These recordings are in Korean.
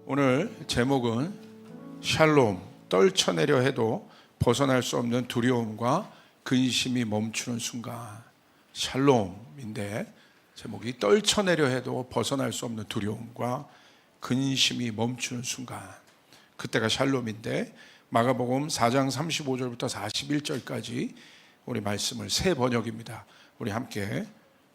오늘 제목은 샬롬, 떨쳐내려 해도 벗어날 수 없는 두려움과 근심이 멈추는 순간. 샬롬인데 제목이 떨쳐내려 해도 벗어날 수 없는 두려움과 근심이 멈추는 순간. 그때가 샬롬인데 마가복음 4장 35절부터 41절까지 우리 말씀을 새 번역입니다. 우리 함께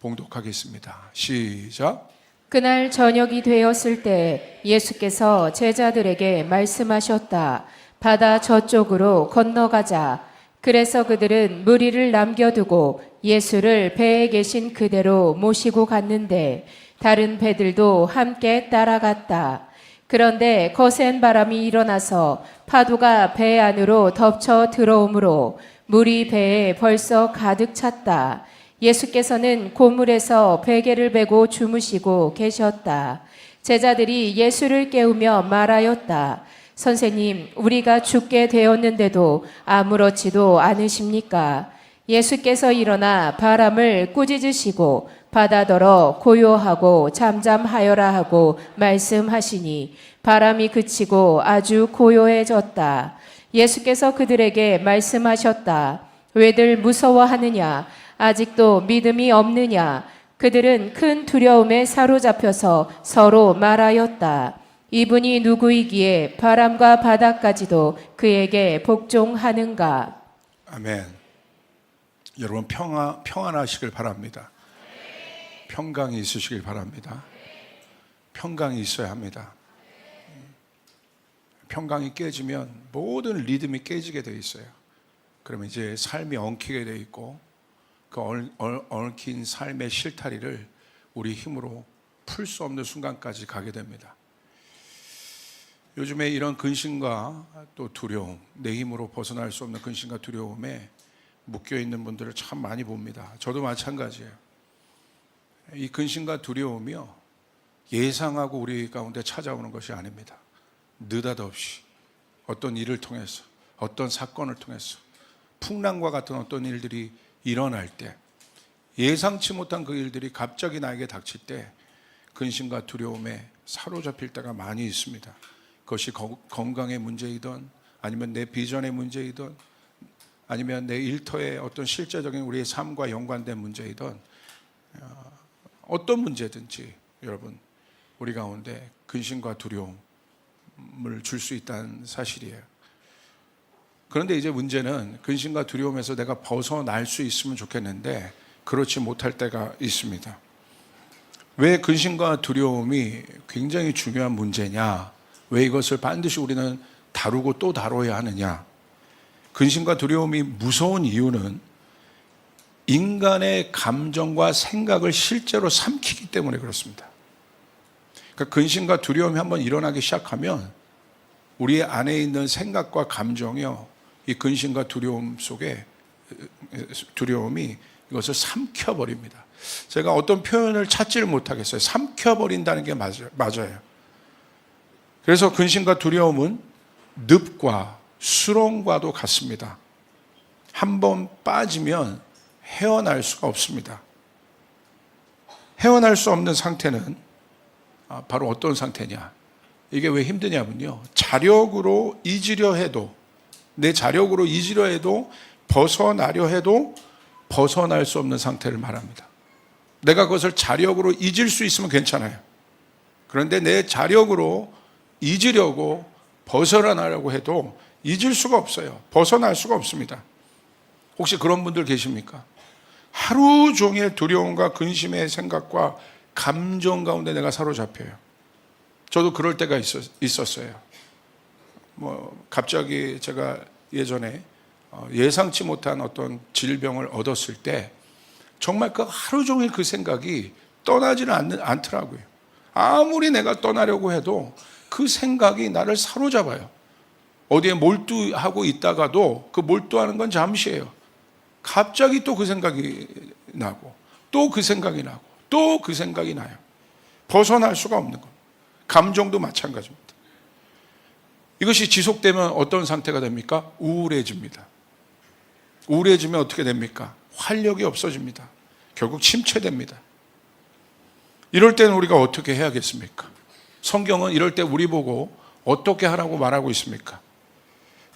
봉독하겠습니다. 시작. 그날 저녁이 되었을 때 예수께서 제자들에게 말씀하셨다. 바다 저쪽으로 건너가자. 그래서 그들은 무리를 남겨두고 예수를 배에 계신 그대로 모시고 갔는데 다른 배들도 함께 따라갔다. 그런데 거센 바람이 일어나서 파도가 배 안으로 덮쳐 들어오므로 물이 배에 벌써 가득 찼다. 예수께서는 고물에서 베개를 베고 주무시고 계셨다. 제자들이 예수를 깨우며 말하였다. 선생님, 우리가 죽게 되었는데도 아무렇지도 않으십니까? 예수께서 일어나 바람을 꾸짖으시고 바다더러 고요하고 잠잠하여라 하고 말씀하시니 바람이 그치고 아주 고요해졌다. 예수께서 그들에게 말씀하셨다. 왜들 무서워하느냐? 아직도 믿음이 없느냐? 그들은 큰 두려움에 사로잡혀서 서로 말하였다. 이분이 누구이기에 바람과 바다까지도 그에게 복종하는가? 아멘. 여러분 평안하시길 바랍니다. 평강이 있으시길 바랍니다. 평강이 있어야 합니다. 평강이 깨지면 모든 리듬이 깨지게 되어 있어요. 그러면 이제 삶이 엉키게 되어 있고 그 얽힌 삶의 실타리를 우리 힘으로 풀 수 없는 순간까지 가게 됩니다. 요즘에 이런 근심과 또 두려움, 내 힘으로 벗어날 수 없는 근심과 두려움에 묶여있는 분들을 참 많이 봅니다. 저도 마찬가지예요. 이 근심과 두려움이요, 예상하고 우리 가운데 찾아오는 것이 아닙니다. 느닷없이 어떤 일을 통해서, 어떤 사건을 통해서 풍랑과 같은 어떤 일들이 일어날 때, 예상치 못한 그 일들이 갑자기 나에게 닥칠 때 근심과 두려움에 사로잡힐 때가 많이 있습니다. 그것이 건강의 문제이든 아니면 내 비전의 문제이든 아니면 내 일터의 어떤 실제적인 우리의 삶과 연관된 문제이든 어떤 문제든지 여러분 우리 가운데 근심과 두려움을 줄 수 있다는 사실이에요. 그런데 이제 문제는 근심과 두려움에서 내가 벗어날 수 있으면 좋겠는데 그렇지 못할 때가 있습니다. 왜 근심과 두려움이 굉장히 중요한 문제냐? 왜 이것을 반드시 우리는 다루고 또 다뤄야 하느냐? 근심과 두려움이 무서운 이유는 인간의 감정과 생각을 실제로 삼키기 때문에 그렇습니다. 그러니까 근심과 두려움이 한번 일어나기 시작하면 우리 안에 있는 생각과 감정이요, 이 근심과 두려움 속에 두려움이 이것을 삼켜버립니다. 제가 어떤 표현을 찾지를 못하겠어요. 삼켜버린다는 게 맞아요. 그래서 근심과 두려움은 늪과 수렁과도 같습니다. 한번 빠지면 헤어날 수가 없습니다. 헤어날 수 없는 상태는 바로 어떤 상태냐? 이게 왜 힘드냐면요, 자력으로 잊으려 해도, 내 자력으로 잊으려 해도, 벗어나려 해도 벗어날 수 없는 상태를 말합니다. 내가 그것을 자력으로 잊을 수 있으면 괜찮아요. 그런데 내 자력으로 잊으려고 벗어나려고 해도 잊을 수가 없어요. 벗어날 수가 없습니다. 혹시 그런 분들 계십니까? 하루 종일 두려움과 근심의 생각과 감정 가운데 내가 사로잡혀요. 저도 그럴 때가 있었어요. 갑자기 제가 예전에 예상치 못한 어떤 질병을 얻었을 때 정말 그 하루 종일 그 생각이 떠나지는 않더라고요. 아무리 내가 떠나려고 해도 그 생각이 나를 사로잡아요. 어디에 몰두하고 있다가도 그 몰두하는 건 잠시예요. 갑자기 또 그 생각이 나고 또 그 생각이 나고 또 그 생각이 나요. 벗어날 수가 없는 겁니다. 감정도 마찬가지입니다. 이것이 지속되면 어떤 상태가 됩니까? 우울해집니다. 우울해지면 어떻게 됩니까? 활력이 없어집니다. 결국 침체됩니다. 이럴 때는 우리가 어떻게 해야겠습니까? 성경은 이럴 때 우리 보고 어떻게 하라고 말하고 있습니까?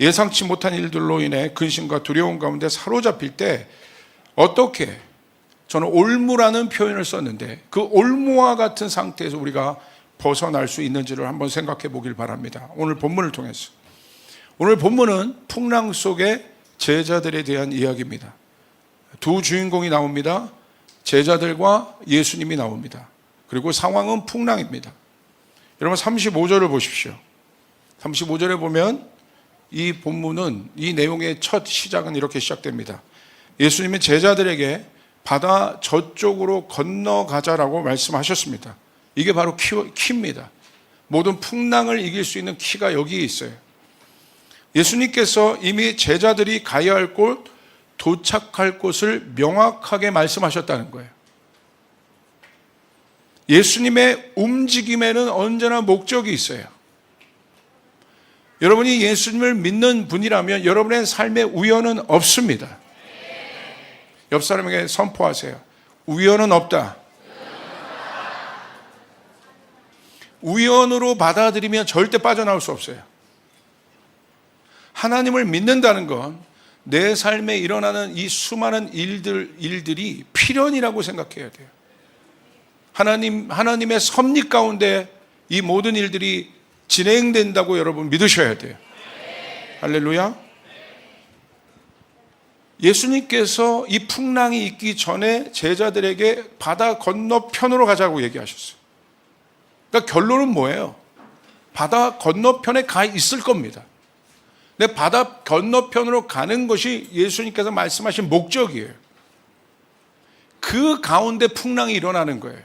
예상치 못한 일들로 인해 근심과 두려움 가운데 사로잡힐 때 어떻게, 저는 올무라는 표현을 썼는데 그 올무와 같은 상태에서 우리가 벗어날 수 있는지를 한번 생각해 보길 바랍니다. 오늘 본문을 통해서. 오늘 본문은 풍랑 속의 제자들에 대한 이야기입니다. 두 주인공이 나옵니다. 제자들과 예수님이 나옵니다. 그리고 상황은 풍랑입니다. 여러분 35절을 보십시오. 35절에 보면 이 본문은, 이 내용의 첫 시작은 이렇게 시작됩니다. 예수님이 제자들에게 바다 저쪽으로 건너가자라고 말씀하셨습니다. 이게 바로 키입니다. 모든 풍랑을 이길 수 있는 키가 여기에 있어요. 예수님께서 이미 제자들이 가야 할 곳, 도착할 곳을 명확하게 말씀하셨다는 거예요. 예수님의 움직임에는 언제나 목적이 있어요. 여러분이 예수님을 믿는 분이라면 여러분의 삶에 우연은 없습니다. 옆 사람에게 선포하세요. 우연은 없다. 우연으로 받아들이면 절대 빠져나올 수 없어요. 하나님을 믿는다는 건 내 삶에 일어나는 이 수많은 일들이 필연이라고 생각해야 돼요. 하나님의 섭리 가운데 이 모든 일들이 진행된다고 여러분 믿으셔야 돼요. 할렐루야. 예수님께서 이 풍랑이 있기 전에 제자들에게 바다 건너편으로 가자고 얘기하셨어요. 그러니까 결론은 뭐예요? 바다 건너편에 가 있을 겁니다. 근데 바다 건너편으로 가는 것이 예수님께서 말씀하신 목적이에요. 그 가운데 풍랑이 일어나는 거예요.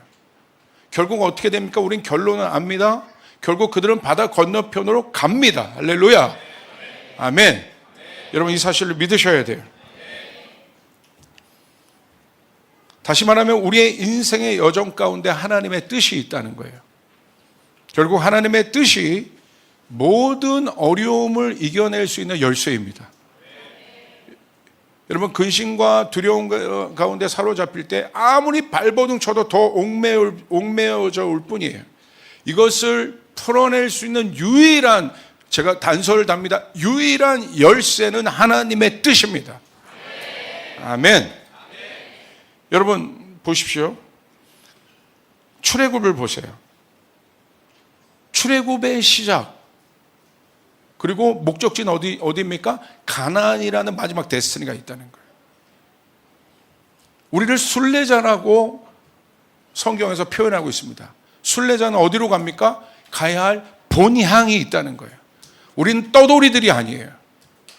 결국 어떻게 됩니까? 우린 결론은 압니다. 결국 그들은 바다 건너편으로 갑니다. 할렐루야. 아멘. 여러분 이 사실을 믿으셔야 돼요. 다시 말하면 우리의 인생의 여정 가운데 하나님의 뜻이 있다는 거예요. 결국 하나님의 뜻이 모든 어려움을 이겨낼 수 있는 열쇠입니다. 여러분 근심과 두려움 가운데 사로잡힐 때 아무리 발버둥 쳐도 더 옥매어져 올 뿐이에요. 이것을 풀어낼 수 있는 유일한, 제가 단서를 답니다. 유일한 열쇠는 하나님의 뜻입니다. 아멘. 여러분 보십시오. 출애굽을 보세요. 출애굽의 시작, 그리고 목적지는 어디입니까? 가나안이라는 마지막 데스티니가 있다는 거예요. 우리를 순례자라고 성경에서 표현하고 있습니다. 순례자는 어디로 갑니까? 가야 할 본향이 있다는 거예요. 우린 떠돌이들이 아니에요.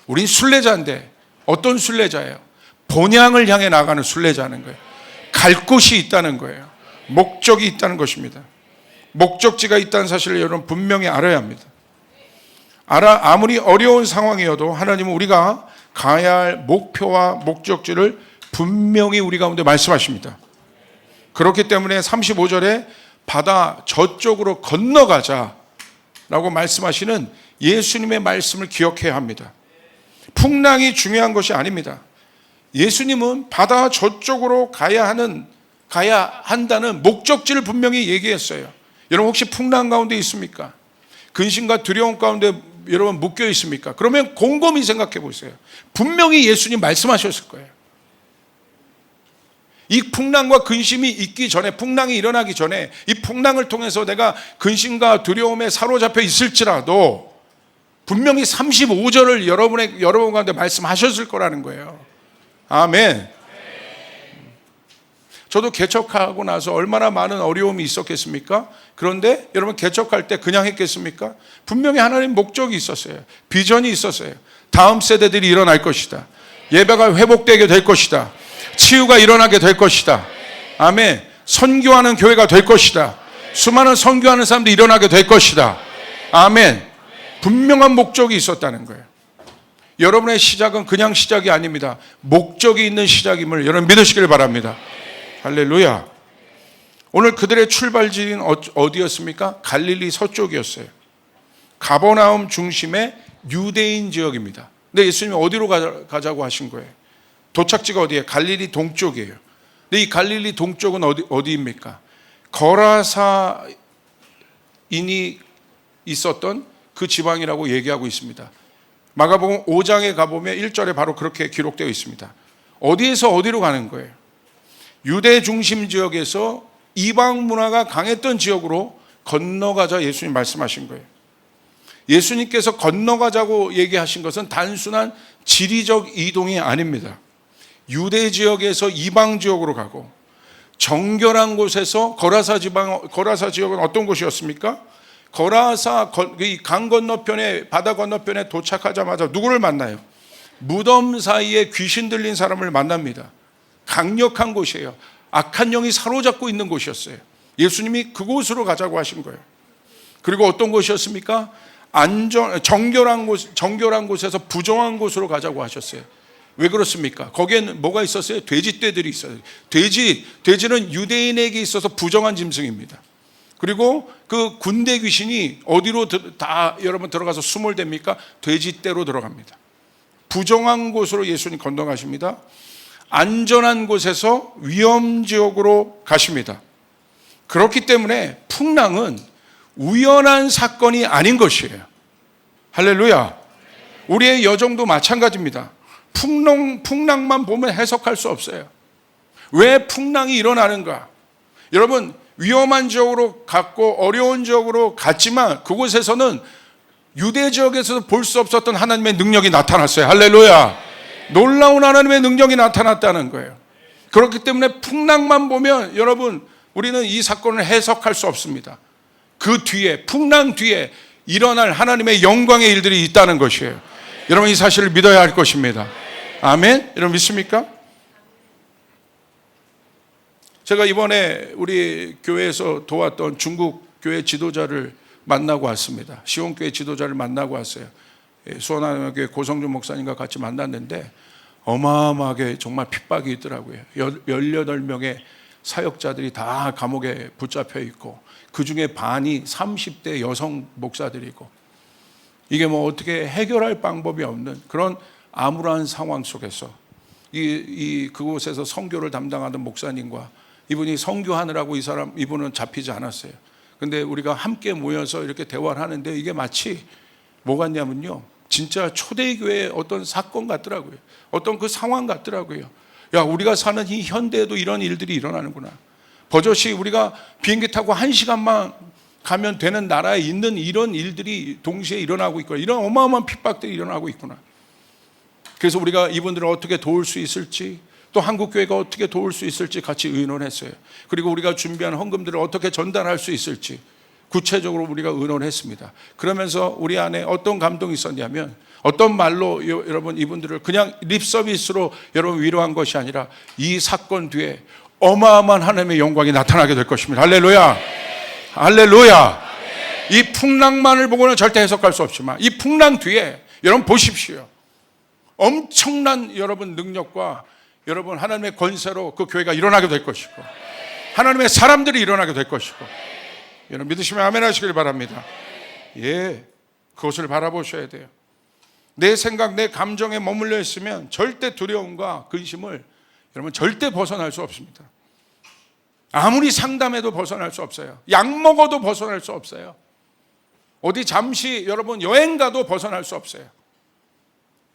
우린 순례자인데 어떤 순례자예요? 본향을 향해 나가는 순례자는 거예요. 갈 곳이 있다는 거예요. 목적이 있다는 것입니다. 목적지가 있다는 사실을 여러분 분명히 알아야 합니다. 아무리 어려운 상황이어도 하나님은 우리가 가야 할 목표와 목적지를 분명히 우리 가운데 말씀하십니다. 그렇기 때문에 35절에 바다 저쪽으로 건너가자 라고 말씀하시는 예수님의 말씀을 기억해야 합니다. 풍랑이 중요한 것이 아닙니다. 예수님은 바다 저쪽으로 가야 한다는 목적지를 분명히 얘기했어요. 여러분 혹시 풍랑 가운데 있습니까? 근심과 두려움 가운데 여러분 묶여 있습니까? 그러면 곰곰이 생각해 보세요. 분명히 예수님 말씀하셨을 거예요. 이 풍랑과 근심이 있기 전에, 풍랑이 일어나기 전에 이 풍랑을 통해서 내가 근심과 두려움에 사로잡혀 있을지라도 분명히 35절을 여러분 가운데 말씀하셨을 거라는 거예요. 아멘. 저도 개척하고 나서 얼마나 많은 어려움이 있었겠습니까? 그런데 여러분 개척할 때 그냥 했겠습니까? 분명히 하나님 목적이 있었어요. 비전이 있었어요. 다음 세대들이 일어날 것이다. 예배가 회복되게 될 것이다. 치유가 일어나게 될 것이다. 아멘. 선교하는 교회가 될 것이다. 수많은 선교하는 사람들이 일어나게 될 것이다. 아멘. 분명한 목적이 있었다는 거예요. 여러분의 시작은 그냥 시작이 아닙니다. 목적이 있는 시작임을 여러분 믿으시길 바랍니다. 할렐루야. 오늘 그들의 출발지는 어디였습니까? 갈릴리 서쪽이었어요. 가버나움 중심의 유대인 지역입니다. 근데 예수님이 어디로 가자고 하신 거예요? 도착지가 어디예요? 갈릴리 동쪽이에요. 근데 이 갈릴리 동쪽은 어디입니까? 거라사 인이 있었던 그 지방이라고 얘기하고 있습니다. 마가복음 5장에 가보면 1절에 바로 그렇게 기록되어 있습니다. 어디에서 어디로 가는 거예요? 유대 중심 지역에서 이방 문화가 강했던 지역으로 건너가자 예수님 말씀하신 거예요. 예수님께서 건너가자고 얘기하신 것은 단순한 지리적 이동이 아닙니다. 유대 지역에서 이방 지역으로 가고 정결한 곳에서 거라사 지역은 어떤 곳이었습니까? 거라사 강 건너편에 바다 건너편에 도착하자마자 누구를 만나요? 무덤 사이에 귀신 들린 사람을 만납니다. 강력한 곳이에요. 악한 영이 사로잡고 있는 곳이었어요. 예수님이 그곳으로 가자고 하신 거예요. 그리고 어떤 곳이었습니까? 정결한 곳에서 부정한 곳으로 가자고 하셨어요. 왜 그렇습니까? 거기에는 뭐가 있었어요? 돼지떼들이 있어요. 돼지는 유대인에게 있어서 부정한 짐승입니다. 그리고 그 군대 귀신이 어디로 다 여러분 들어가서 숨을 댑니까? 돼지떼로 들어갑니다. 부정한 곳으로 예수님 건너가십니다. 안전한 곳에서 위험 지역으로 가십니다. 그렇기 때문에 풍랑은 우연한 사건이 아닌 것이에요. 할렐루야. 우리의 여정도 마찬가지입니다. 풍랑만 보면 해석할 수 없어요. 왜 풍랑이 일어나는가? 여러분, 위험한 지역으로 갔고 어려운 지역으로 갔지만 그곳에서는 유대 지역에서 볼 수 없었던 하나님의 능력이 나타났어요. 할렐루야. 놀라운 하나님의 능력이 나타났다는 거예요. 그렇기 때문에 풍랑만 보면 여러분, 우리는 이 사건을 해석할 수 없습니다. 그 뒤에, 풍랑 뒤에 일어날 하나님의 영광의 일들이 있다는 것이에요. 여러분, 이 사실을 믿어야 할 것입니다. 아멘? 여러분 믿습니까? 제가 이번에 우리 교회에서 도왔던 중국 교회 지도자를 만나고 왔습니다. 시온교회 지도자를 만나고 왔어요. 수원하나교회 고성준 목사님과 같이 만났는데 어마어마하게 정말 핍박이 있더라고요. 18명의 사역자들이 다 감옥에 붙잡혀 있고 그 중에 반이 30대 여성 목사들이고 이게 뭐 어떻게 해결할 방법이 없는 그런 암울한 상황 속에서 그곳에서 선교를 담당하던 목사님과 이분이 선교하느라고 이분은 잡히지 않았어요. 근데 우리가 함께 모여서 이렇게 대화를 하는데 이게 마치 뭐 같냐면요, 진짜 초대교회의 어떤 사건 같더라고요. 어떤 그 상황 같더라고요. 야, 우리가 사는 이 현대에도 이런 일들이 일어나는구나. 버젓이 우리가 비행기 타고 1시간만 가면 되는 나라에 있는 이런 일들이 동시에 일어나고 있구나. 이런 어마어마한 핍박들이 일어나고 있구나. 그래서 우리가 이분들을 어떻게 도울 수 있을지, 또 한국교회가 어떻게 도울 수 있을지 같이 의논했어요. 그리고 우리가 준비한 헌금들을 어떻게 전달할 수 있을지 구체적으로 우리가 의논했습니다. 그러면서 우리 안에 어떤 감동이 있었냐면, 어떤 말로 여러분 이분들을 그냥 립서비스로 여러분 위로한 것이 아니라 이 사건 뒤에 어마어마한 하나님의 영광이 나타나게 될 것입니다. 할렐루야. 할렐루야. 이 풍랑만을 보고는 절대 해석할 수 없지만 이 풍랑 뒤에 여러분 보십시오. 엄청난 여러분 능력과 여러분 하나님의 권세로 그 교회가 일어나게 될 것이고 하나님의 사람들이 일어나게 될 것이고, 여러분 믿으시면 아멘 하시길 바랍니다. 예, 그것을 바라보셔야 돼요. 내 생각, 내 감정에 머물러 있으면 절대 두려움과 근심을 여러분 절대 벗어날 수 없습니다. 아무리 상담해도 벗어날 수 없어요. 약 먹어도 벗어날 수 없어요. 어디 잠시 여러분 여행 가도 벗어날 수 없어요.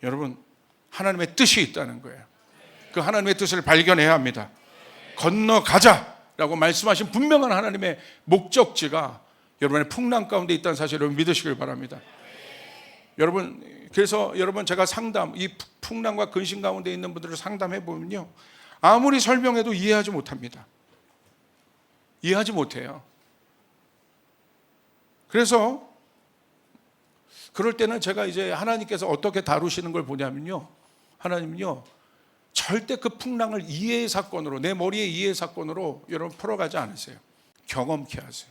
여러분, 하나님의 뜻이 있다는 거예요. 그 하나님의 뜻을 발견해야 합니다. 건너가자라고 말씀하신 분명한 하나님의 목적지가 여러분의 풍랑 가운데 있다는 사실을 여러분 믿으시길 바랍니다. 여러분, 그래서 여러분 제가 이 풍랑과 근심 가운데 있는 분들을 상담해 보면요, 아무리 설명해도 이해하지 못합니다. 이해하지 못해요. 그래서 그럴 때는 제가 이제 하나님께서 어떻게 다루시는 걸 보냐면요, 하나님은요 절대 그 풍랑을 이해의 사건으로, 내 머리의 이해의 사건으로 여러분 풀어가지 않으세요. 경험케 하세요.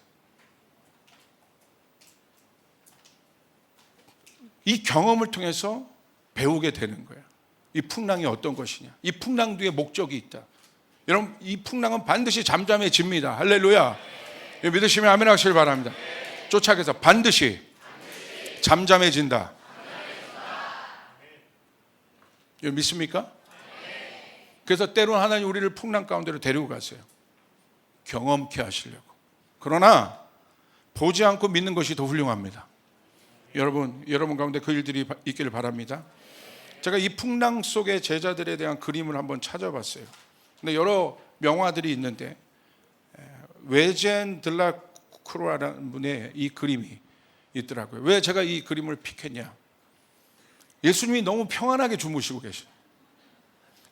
이 경험을 통해서 배우게 되는 거예요. 이 풍랑이 어떤 것이냐, 이 풍랑 뒤에 목적이 있다. 여러분, 이 풍랑은 반드시 잠잠해집니다. 할렐루야. 믿으시면 아멘 하시길 바랍니다. 쫓아가서 반드시 잠잠해진다. 여러분 믿습니까? 그래서 때로는 하나님 우리를 풍랑 가운데로 데리고 가세요. 경험케 하시려고. 그러나 보지 않고 믿는 것이 더 훌륭합니다. 여러분 가운데 그 일들이 있기를 바랍니다. 제가 이 풍랑 속의 제자들에 대한 그림을 한번 찾아봤어요. 근데 여러 명화들이 있는데 외젠 들라크로라는 분의 이 그림이 있더라고요. 왜 제가 이 그림을 픽했냐? 예수님이 너무 평안하게 주무시고 계셔요.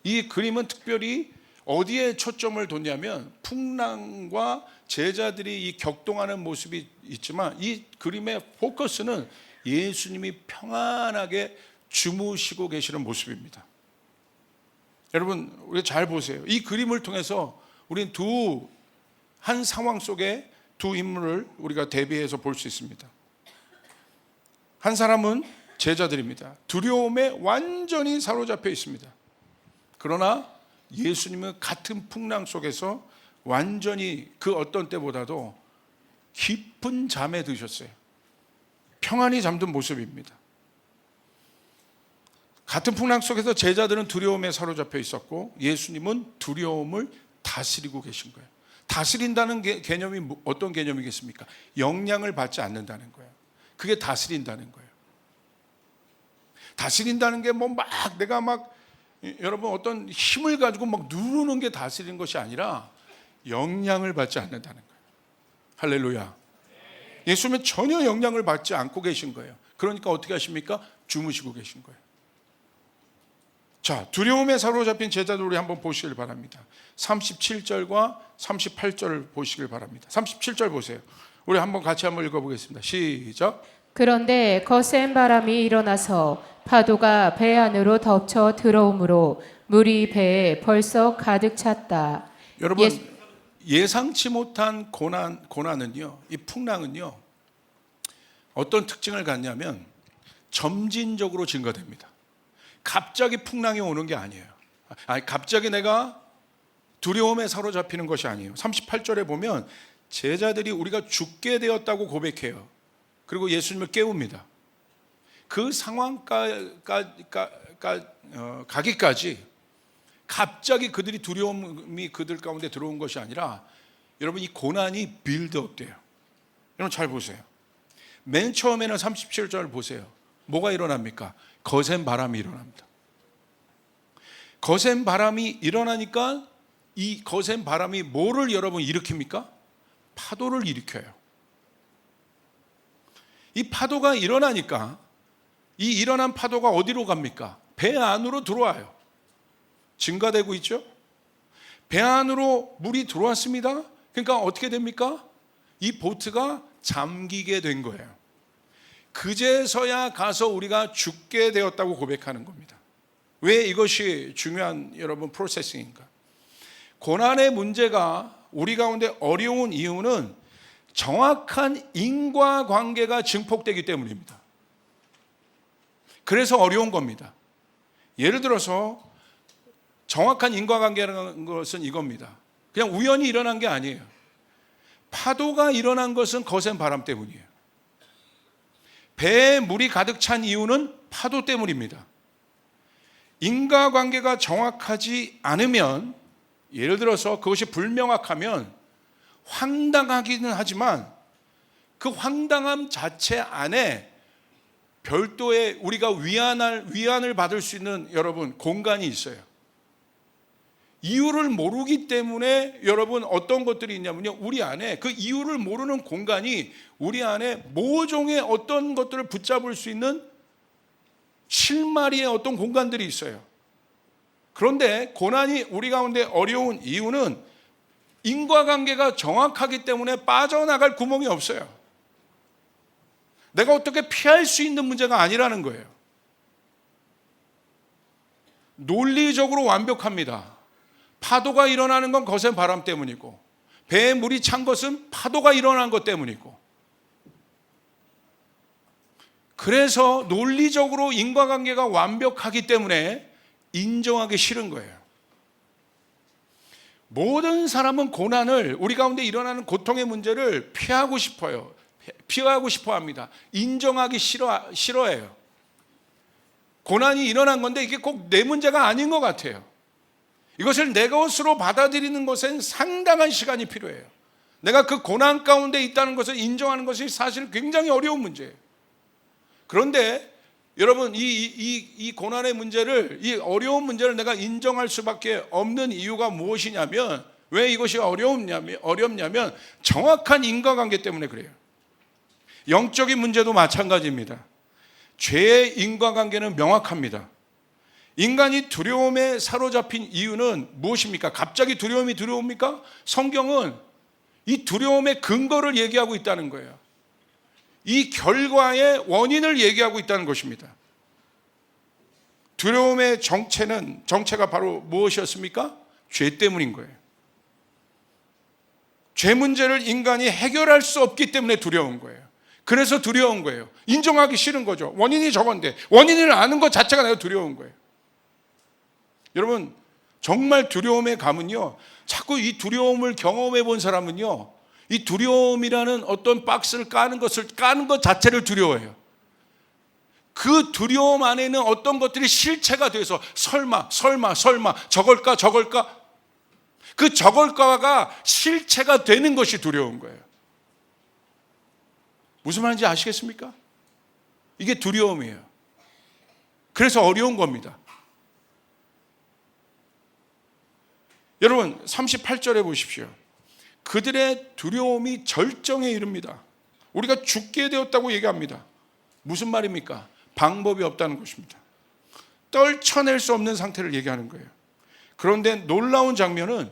이 그림은 특별히 어디에 초점을 뒀냐면 풍랑과 제자들이 이 격동하는 모습이 있지만 이 그림의 포커스는 예수님이 평안하게 주무시고 계시는 모습입니다. 여러분, 우리 잘 보세요. 이 그림을 통해서 우리는 한 상황 속에 두 인물을 우리가 대비해서 볼 수 있습니다. 한 사람은 제자들입니다. 두려움에 완전히 사로잡혀 있습니다. 그러나 예수님은 같은 풍랑 속에서 완전히 그 어떤 때보다도 깊은 잠에 드셨어요. 평안히 잠든 모습입니다. 같은 풍랑 속에서 제자들은 두려움에 사로잡혀 있었고 예수님은 두려움을 다스리고 계신 거예요. 다스린다는 개념이 어떤 개념이겠습니까? 영향을 받지 않는다는 거예요. 그게 다스린다는 거예요. 다스린다는 게 내가 여러분 어떤 힘을 가지고 누르는 게 다스리는 것이 아니라 영향을 받지 않는다는 거예요. 할렐루야. 예수님은 전혀 영향을 받지 않고 계신 거예요. 그러니까 어떻게 하십니까? 주무시고 계신 거예요. 자, 두려움에 사로잡힌 제자들 우리 한번 보시길 바랍니다. 37절과 38절을 보시길 바랍니다. 37절 보세요. 우리 같이 한번 읽어보겠습니다. 시작. 그런데 거센 바람이 일어나서 파도가 배 안으로 덮쳐 들어오므로 물이 배에 벌써 가득 찼다. 여러분, 예상치 못한 고난은요, 이 풍랑은요, 어떤 특징을 갖냐면 점진적으로 증가됩니다. 갑자기 풍랑이 오는 게 아니에요. 갑자기 내가 두려움에 사로잡히는 것이 아니에요. 38절에 보면 제자들이 우리가 죽게 되었다고 고백해요. 그리고 예수님을 깨웁니다. 그 가기까지 갑자기 그들이 두려움이 그들 가운데 들어온 것이 아니라 여러분 이 고난이 빌드업 돼요. 여러분 잘 보세요. 맨 처음에는 37절 보세요. 뭐가 일어납니까? 거센 바람이 일어납니다. 거센 바람이 일어나니까 이 거센 바람이 뭐를 여러분 일으킵니까? 파도를 일으켜요. 이 파도가 일어나니까 이 일어난 파도가 어디로 갑니까? 배 안으로 들어와요. 증가되고 있죠? 배 안으로 물이 들어왔습니다. 그러니까 어떻게 됩니까? 이 보트가 잠기게 된 거예요. 그제서야 가서 우리가 죽게 되었다고 고백하는 겁니다. 왜 이것이 중요한 여러분 프로세싱인가? 고난의 문제가 우리 가운데 어려운 이유는 정확한 인과관계가 증폭되기 때문입니다. 그래서 어려운 겁니다. 예를 들어서 정확한 인과관계라는 것은 이겁니다. 그냥 우연히 일어난 게 아니에요. 파도가 일어난 것은 거센 바람 때문이에요. 배에 물이 가득 찬 이유는 파도 때문입니다. 인과관계가 정확하지 않으면, 예를 들어서 그것이 불명확하면 황당하기는 하지만 그 황당함 자체 안에 별도의 우리가 위안을 받을 수 있는 여러분 공간이 있어요. 이유를 모르기 때문에 여러분 어떤 것들이 있냐면요, 우리 안에 그 이유를 모르는 공간이 우리 안에 모종의 어떤 것들을 붙잡을 수 있는 실마리의 어떤 공간들이 있어요. 그런데 고난이 우리 가운데 어려운 이유는 인과관계가 정확하기 때문에 빠져나갈 구멍이 없어요. 내가 어떻게 피할 수 있는 문제가 아니라는 거예요. 논리적으로 완벽합니다. 파도가 일어나는 건 거센 바람 때문이고, 배에 물이 찬 것은 파도가 일어난 것 때문이고, 그래서 논리적으로 인과관계가 완벽하기 때문에 인정하기 싫은 거예요. 모든 사람은 고난을, 우리 가운데 일어나는 고통의 문제를 피하고 싶어요. 피하고 싶어 합니다. 인정하기 싫어해요. 고난이 일어난 건데 이게 꼭 내 문제가 아닌 것 같아요. 이것을 내 것으로 받아들이는 것엔 상당한 시간이 필요해요. 내가 그 고난 가운데 있다는 것을 인정하는 것이 사실 굉장히 어려운 문제예요. 그런데 여러분, 이 고난의 문제를, 이 어려운 문제를 내가 인정할 수밖에 없는 이유가 무엇이냐면, 왜 이것이 어렵냐면 정확한 인과관계 때문에 그래요. 영적인 문제도 마찬가지입니다. 죄의 인과관계는 명확합니다. 인간이 두려움에 사로잡힌 이유는 무엇입니까? 갑자기 두려움이 들어옵니까? 성경은 이 두려움의 근거를 얘기하고 있다는 거예요. 이 결과의 원인을 얘기하고 있다는 것입니다. 두려움의 정체가 바로 무엇이었습니까? 죄 때문인 거예요. 죄 문제를 인간이 해결할 수 없기 때문에 두려운 거예요. 그래서 두려운 거예요. 인정하기 싫은 거죠. 원인이 저건데, 원인을 아는 것 자체가 내가 두려운 거예요. 여러분, 정말 두려움의 감은요, 자꾸 이 두려움을 경험해 본 사람은요, 이 두려움이라는 어떤 박스를 까는 것 자체를 두려워해요. 그 두려움 안에는 어떤 것들이 실체가 돼서 설마 저걸까 그 저걸까가 실체가 되는 것이 두려운 거예요. 무슨 말인지 아시겠습니까? 이게 두려움이에요. 그래서 어려운 겁니다. 여러분, 38절에 보십시오. 그들의 두려움이 절정에 이릅니다. 우리가 죽게 되었다고 얘기합니다. 무슨 말입니까? 방법이 없다는 것입니다. 떨쳐낼 수 없는 상태를 얘기하는 거예요. 그런데 놀라운 장면은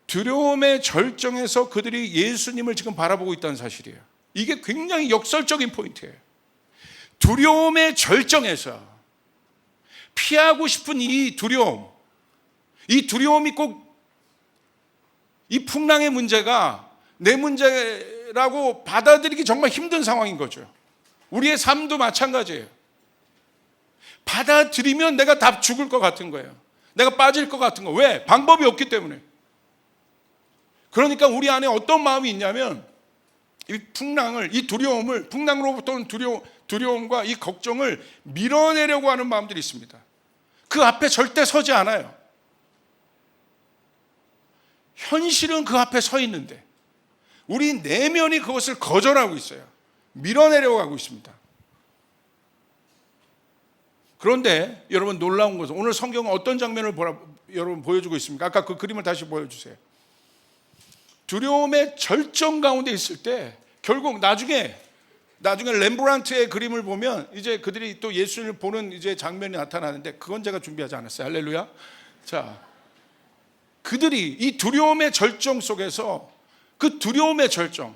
두려움의 절정에서 그들이 예수님을 지금 바라보고 있다는 사실이에요. 이게 굉장히 역설적인 포인트예요. 두려움의 절정에서 피하고 싶은 이 두려움이 꼭 이 풍랑의 문제가 내 문제라고 받아들이기 정말 힘든 상황인 거죠. 우리의 삶도 마찬가지예요. 받아들이면 내가 다 죽을 것 같은 거예요. 내가 빠질 것 같은 거. 왜? 방법이 없기 때문에. 그러니까 우리 안에 어떤 마음이 있냐면 이 풍랑으로부터 오는 두려움과 이 걱정을 밀어내려고 하는 마음들이 있습니다. 그 앞에 절대 서지 않아요. 현실은 그 앞에 서 있는데 우리 내면이 그것을 거절하고 있어요. 밀어내려고 하고 있습니다. 그런데 여러분, 놀라운 것은 오늘 성경은 어떤 장면을 여러분 보여주고 있습니까? 아까 그 그림을 다시 보여주세요. 두려움의 절정 가운데 있을 때 결국 나중에 렘브란트의 그림을 보면 이제 그들이 또 예수님을 보는 이제 장면이 나타나는데 그건 제가 준비하지 않았어요. 할렐루야. 자, 그들이 이 두려움의 절정 속에서 그 두려움의 절정,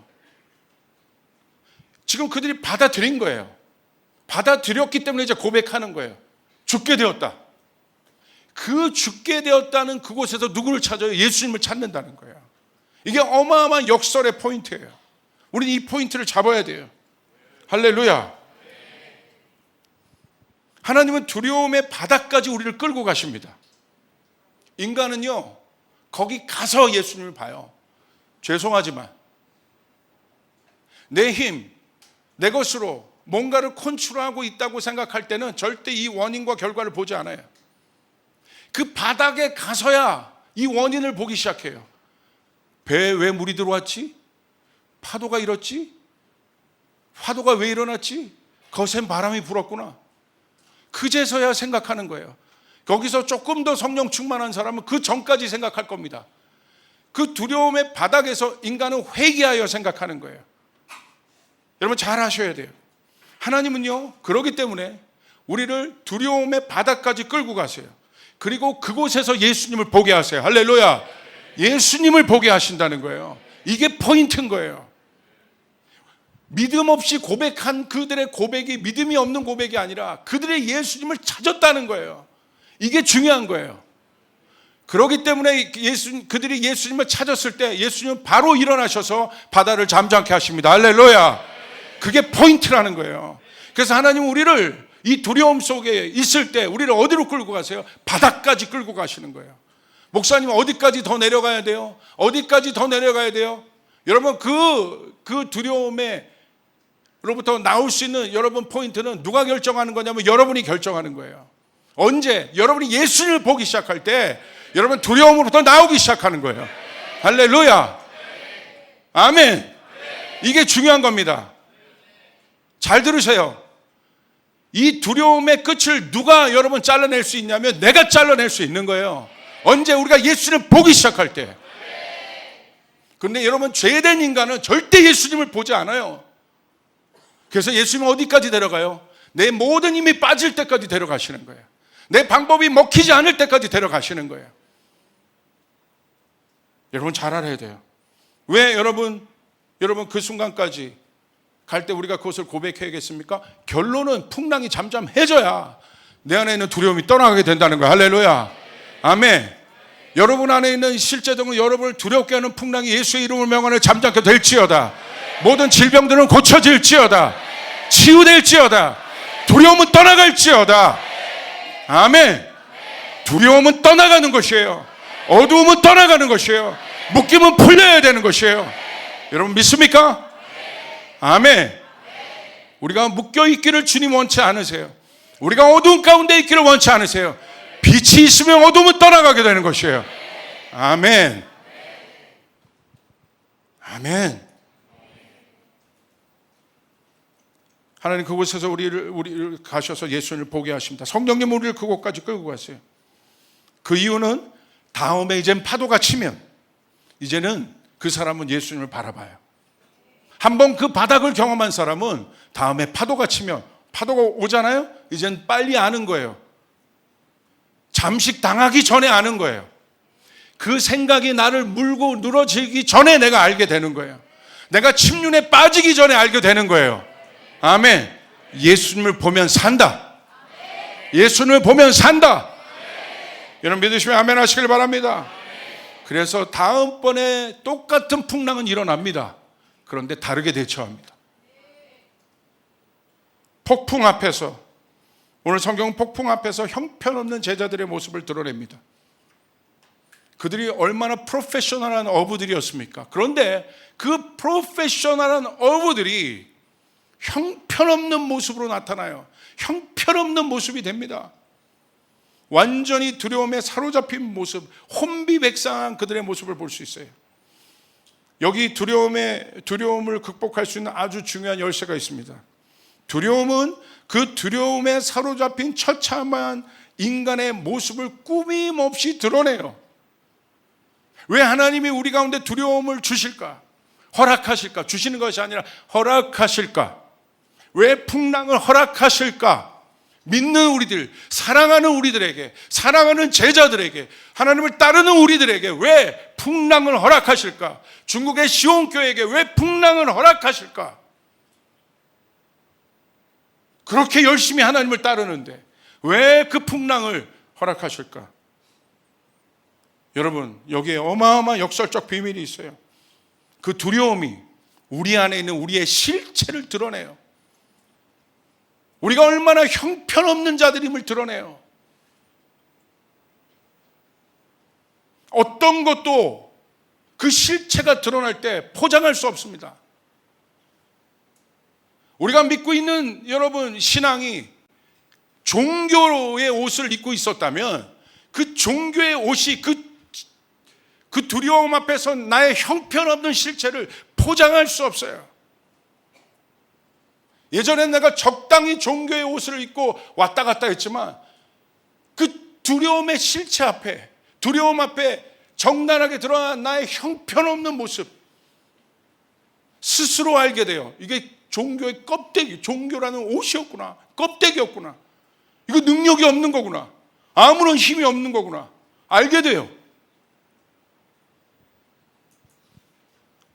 지금 그들이 받아들인 거예요. 받아들였기 때문에 이제 고백하는 거예요. 죽게 되었다. 그 죽게 되었다는 그곳에서 누구를 찾아요? 예수님을 찾는다는 거예요. 이게 어마어마한 역설의 포인트예요. 우리는 이 포인트를 잡아야 돼요. 할렐루야. 하나님은 두려움의 바닥까지 우리를 끌고 가십니다. 인간은요, 거기 가서 예수님을 봐요. 죄송하지만 내 힘, 내 것으로 뭔가를 컨트롤하고 있다고 생각할 때는 절대 이 원인과 결과를 보지 않아요. 그 바닥에 가서야 이 원인을 보기 시작해요. 배에 왜 물이 들어왔지? 파도가 일었지? 파도가 왜 일어났지? 거센 바람이 불었구나. 그제서야 생각하는 거예요. 거기서 조금 더 성령 충만한 사람은 그 전까지 생각할 겁니다. 그 두려움의 바닥에서 인간은 회개하여 생각하는 거예요. 여러분, 잘 하셔야 돼요. 하나님은요, 그러기 때문에 우리를 두려움의 바닥까지 끌고 가세요. 그리고 그곳에서 예수님을 보게 하세요. 할렐루야. 예수님을 보게 하신다는 거예요. 이게 포인트인 거예요. 믿음 없이 고백한 그들의 고백이 믿음이 없는 고백이 아니라 그들의 예수님을 찾았다는 거예요. 이게 중요한 거예요. 그렇기 때문에 그들이 예수님을 찾았을 때 예수님은 바로 일어나셔서 바다를 잠잠케 하십니다. 할렐루야. 그게 포인트라는 거예요. 그래서 하나님은 우리를 이 두려움 속에 있을 때 우리를 어디로 끌고 가세요? 바닥까지 끌고 가시는 거예요. 목사님, 어디까지 더 내려가야 돼요? 어디까지 더 내려가야 돼요? 여러분, 그 두려움으로부터 나올 수 있는 여러분 포인트는 누가 결정하는 거냐면 여러분이 결정하는 거예요. 언제? 여러분이 예수님을 보기 시작할 때 여러분 두려움으로부터 나오기 시작하는 거예요. 할렐루야. 아멘. 이게 중요한 겁니다. 잘 들으세요. 이 두려움의 끝을 누가 여러분 잘라낼 수 있냐면 내가 잘라낼 수 있는 거예요. 언제? 우리가 예수님을 보기 시작할 때. 그런데 여러분, 죄된 인간은 절대 예수님을 보지 않아요. 그래서 예수님은 어디까지 데려가요? 내 모든 힘이 빠질 때까지 데려가시는 거예요. 내 방법이 먹히지 않을 때까지 데려가시는 거예요. 여러분 잘 알아야 돼요. 왜 여러분 그 순간까지 갈 때 우리가 그것을 고백해야겠습니까? 결론은 풍랑이 잠잠해져야 내 안에 있는 두려움이 떠나가게 된다는 거예요. 할렐루야. 아멘. 여러분 안에 있는 실제적으로 여러분을 두렵게 하는 풍랑이 예수의 이름을 명하여 잠잠게 될지어다. 모든 질병들은 고쳐질지어다. 치유될지어다. 두려움은 떠나갈지어다. 아멘. 두려움은 떠나가는 것이에요. 어두움은 떠나가는 것이에요. 묶임은 풀려야 되는 것이에요. 여러분 믿습니까? 아멘. 우리가 묶여있기를 주님 원치 않으세요. 우리가 어두운 가운데 있기를 원치 않으세요. 빛이 있으면 어둠은 떠나가게 되는 것이에요. 아멘. 아멘. 하나님 그곳에서 우리를 가셔서 예수님을 보게 하십니다. 성령님 우리를 그곳까지 끌고 갔어요. 그 이유는 다음에 이젠 파도가 치면 이제는 그 사람은 예수님을 바라봐요. 한번 그 바닥을 경험한 사람은 다음에 파도가 치면, 파도가 오잖아요. 이젠 빨리 아는 거예요. 잠식당하기 전에 아는 거예요. 그 생각이 나를 물고 늘어지기 전에 내가 알게 되는 거예요. 내가 침륜에 빠지기 전에 알게 되는 거예요. 아멘. 예수님을 보면 산다. 예수님을 보면 산다. 여러분 믿으시면 아멘 하시길 바랍니다. 그래서 다음번에 똑같은 풍랑은 일어납니다. 그런데 다르게 대처합니다. 폭풍 앞에서, 오늘 성경은 폭풍 앞에서 형편없는 제자들의 모습을 드러냅니다. 그들이 얼마나 프로페셔널한 어부들이었습니까? 그런데 그 프로페셔널한 어부들이 형편없는 모습으로 나타나요. 형편없는 모습이 됩니다. 완전히 두려움에 사로잡힌 모습, 혼비백상한 그들의 모습을 볼 수 있어요. 여기 두려움을 극복할 수 있는 아주 중요한 열쇠가 있습니다. 두려움은 그 두려움에 사로잡힌 처참한 인간의 모습을 꾸밈없이 드러내요. 왜 하나님이 우리 가운데 두려움을 주실까? 허락하실까? 주시는 것이 아니라 허락하실까? 왜 풍랑을 허락하실까? 믿는 우리들, 사랑하는 우리들에게, 사랑하는 제자들에게, 하나님을 따르는 우리들에게 왜 풍랑을 허락하실까? 중국의 시온교회에게 왜 풍랑을 허락하실까? 그렇게 열심히 하나님을 따르는데 왜 그 풍랑을 허락하실까? 여러분, 여기에 어마어마한 역설적 비밀이 있어요. 그 두려움이 우리 안에 있는 우리의 실체를 드러내요. 우리가 얼마나 형편없는 자들임을 드러내요. 어떤 것도 그 실체가 드러날 때 포장할 수 없습니다. 우리가 믿고 있는 여러분 신앙이 종교의 옷을 입고 있었다면 그 종교의 옷이 그 두려움 앞에서 나의 형편없는 실체를 포장할 수 없어요. 예전엔 내가 적당히 종교의 옷을 입고 왔다 갔다 했지만 그 두려움의 실체 앞에, 두려움 앞에 적나라하게 드러난 나의 형편없는 모습 스스로 알게 돼요. 이게 종교의 껍데기, 종교라는 옷이었구나, 껍데기였구나. 이거 능력이 없는 거구나, 아무런 힘이 없는 거구나 알게 돼요.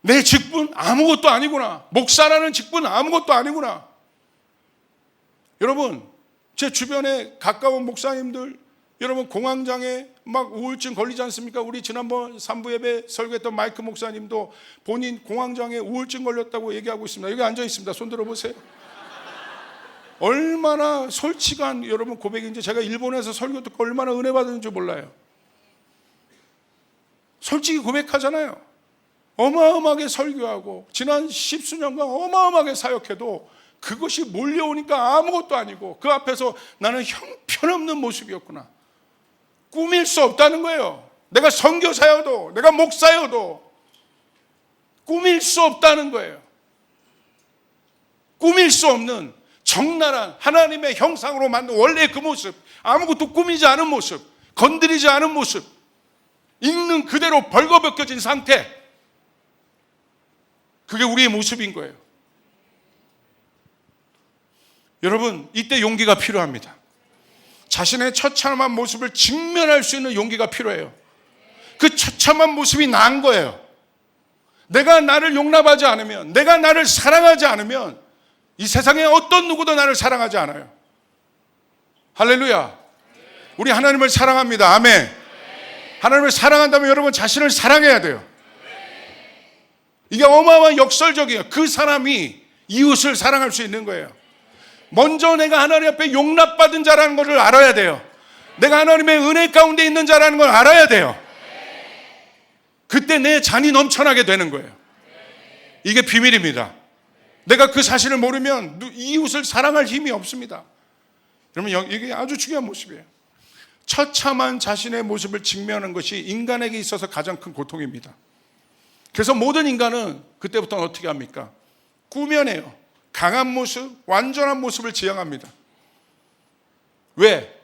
내 직분 아무것도 아니구나. 목사라는 직분 아무것도 아니구나. 여러분, 제 주변에 가까운 목사님들, 여러분 공황장애 막 우울증 걸리지 않습니까? 우리 지난번 3부 예배 설교했던 마이크 목사님도 본인 공황장애 우울증 걸렸다고 얘기하고 있습니다. 여기 앉아 있습니다. 손 들어보세요. 얼마나 솔직한 여러분 고백인지, 제가 일본에서 설교 듣고 얼마나 은혜 받았는지 몰라요. 솔직히 고백하잖아요. 어마어마하게 설교하고 지난 10수년간 어마어마하게 사역해도 그것이 몰려오니까 아무것도 아니고 그 앞에서 나는 형편없는 모습이었구나. 꾸밀 수 없다는 거예요. 내가 선교사여도, 내가 목사여도 꾸밀 수 없다는 거예요. 꾸밀 수 없는 적나라한 하나님의 형상으로 만든 원래 그 모습, 아무것도 꾸미지 않은 모습, 건드리지 않은 모습, 있는 그대로 벌거벗겨진 상태, 그게 우리의 모습인 거예요. 여러분, 이때 용기가 필요합니다. 자신의 처참한 모습을 직면할 수 있는 용기가 필요해요. 그 처참한 모습이 나은 거예요. 내가 나를 용납하지 않으면, 내가 나를 사랑하지 않으면 이 세상에 어떤 누구도 나를 사랑하지 않아요. 할렐루야. 우리 하나님을 사랑합니다. 아멘. 하나님을 사랑한다면 여러분 자신을 사랑해야 돼요. 이게 어마어마한 역설적이에요. 그 사람이 이웃을 사랑할 수 있는 거예요. 먼저 내가 하나님 앞에 용납받은 자라는 것을 알아야 돼요. 내가 하나님의 은혜 가운데 있는 자라는 걸 알아야 돼요. 그때 내 잔이 넘쳐나게 되는 거예요. 이게 비밀입니다. 내가 그 사실을 모르면 이웃을 사랑할 힘이 없습니다. 여러분, 이게 아주 중요한 모습이에요. 처참한 자신의 모습을 직면하는 것이 인간에게 있어서 가장 큰 고통입니다. 그래서 모든 인간은 그때부터는 어떻게 합니까? 꾸며내요. 강한 모습, 완전한 모습을 지향합니다. 왜?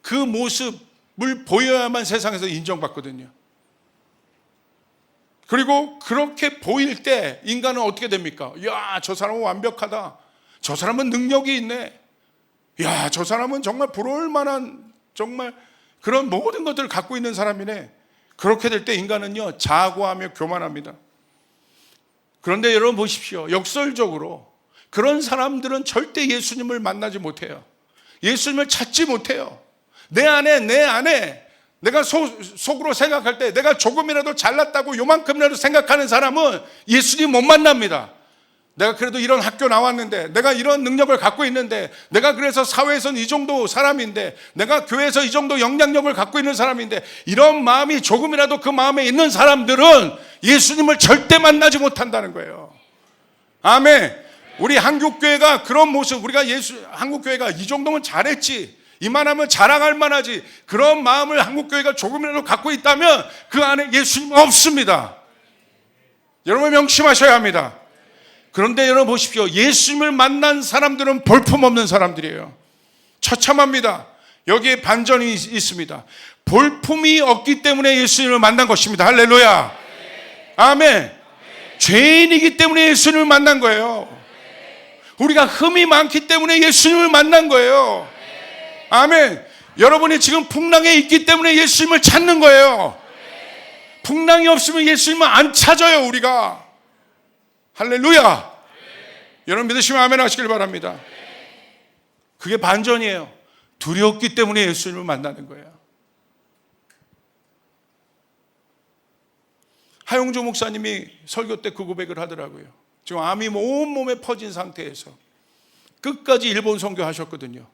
그 모습을 보여야만 세상에서 인정받거든요. 그리고 그렇게 보일 때 인간은 어떻게 됩니까? 야, 저 사람은 완벽하다. 저 사람은 능력이 있네. 야, 저 사람은 정말 부러울 만한 정말 그런 모든 것들을 갖고 있는 사람이네. 그렇게 될 때 인간은요, 자고하며 교만합니다. 그런데 여러분 보십시오. 역설적으로 그런 사람들은 절대 예수님을 만나지 못해요. 예수님을 찾지 못해요. 내 안에 내가 속으로 생각할 때 내가 조금이라도 잘났다고 요만큼이라도 생각하는 사람은 예수님 못 만납니다. 내가 그래도 이런 학교 나왔는데, 내가 이런 능력을 갖고 있는데, 내가 그래서 사회에서는 이 정도 사람인데, 내가 교회에서 이 정도 영향력을 갖고 있는 사람인데, 이런 마음이 조금이라도 그 마음에 있는 사람들은 예수님을 절대 만나지 못한다는 거예요. 아멘. 우리 한국교회가 그런 모습, 우리가 한국교회가 이 정도면 잘했지, 이만하면 자랑할 만하지, 그런 마음을 한국교회가 조금이라도 갖고 있다면 그 안에 예수님은 없습니다. 여러분 명심하셔야 합니다. 그런데 여러분 보십시오. 예수님을 만난 사람들은 볼품없는 사람들이에요. 처참합니다. 여기에 반전이 있습니다. 볼품이 없기 때문에 예수님을 만난 것입니다. 할렐루야. 아멘. 죄인이기 때문에 예수님을 만난 거예요. 우리가 흠이 많기 때문에 예수님을 만난 거예요. 아멘. 여러분이 지금 풍랑에 있기 때문에 예수님을 찾는 거예요. 풍랑이 없으면 예수님을 안 찾아요, 우리가. 할렐루야. 여러분 믿으시면 아멘 하시길 바랍니다. 그게 반전이에요. 두렵기 때문에 예수님을 만나는 거예요. 하용조 목사님이 설교 때 그 고백을 하더라고요. 지금 암이 온몸에 퍼진 상태에서 끝까지 일본 선교하셨거든요.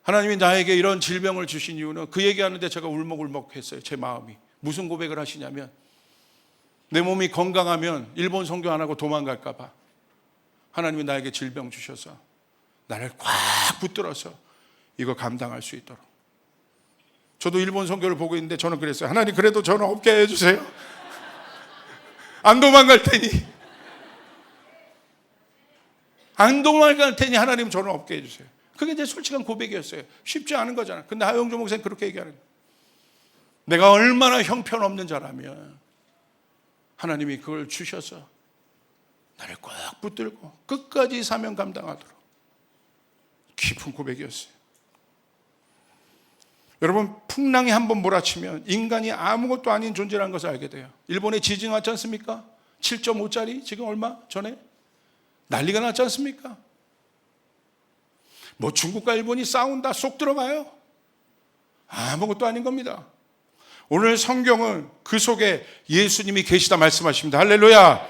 하나님이 나에게 이런 질병을 주신 이유는, 그 얘기하는데 제가 울먹울먹했어요. 제 마음이. 무슨 고백을 하시냐면, 내 몸이 건강하면 일본 선교 안 하고 도망갈까 봐 하나님이 나에게 질병 주셔서 나를 꽉 붙들어서 이거 감당할 수 있도록. 저도 일본 선교를 보고 있는데 저는 그랬어요. 하나님, 그래도 저는 없게 해주세요. 안 도망갈 테니. 안 도망갈 테니 하나님 저는 없게 해주세요. 그게 제 솔직한 고백이었어요. 쉽지 않은 거잖아요. 근데 하용조 목사님 그렇게 얘기하는 거예요. 내가 얼마나 형편없는 자라면 하나님이 그걸 주셔서 나를 꽉 붙들고 끝까지 사명 감당하도록. 깊은 고백이었어요. 여러분, 풍랑이 한번 몰아치면 인간이 아무것도 아닌 존재라는 것을 알게 돼요. 일본에 지진 왔지 않습니까? 7.5짜리 지금 얼마 전에 난리가 났지 않습니까? 뭐 중국과 일본이 싸운다 쏙 들어가요? 아무것도 아닌 겁니다. 오늘 성경은 그 속에 예수님이 계시다 말씀하십니다. 할렐루야.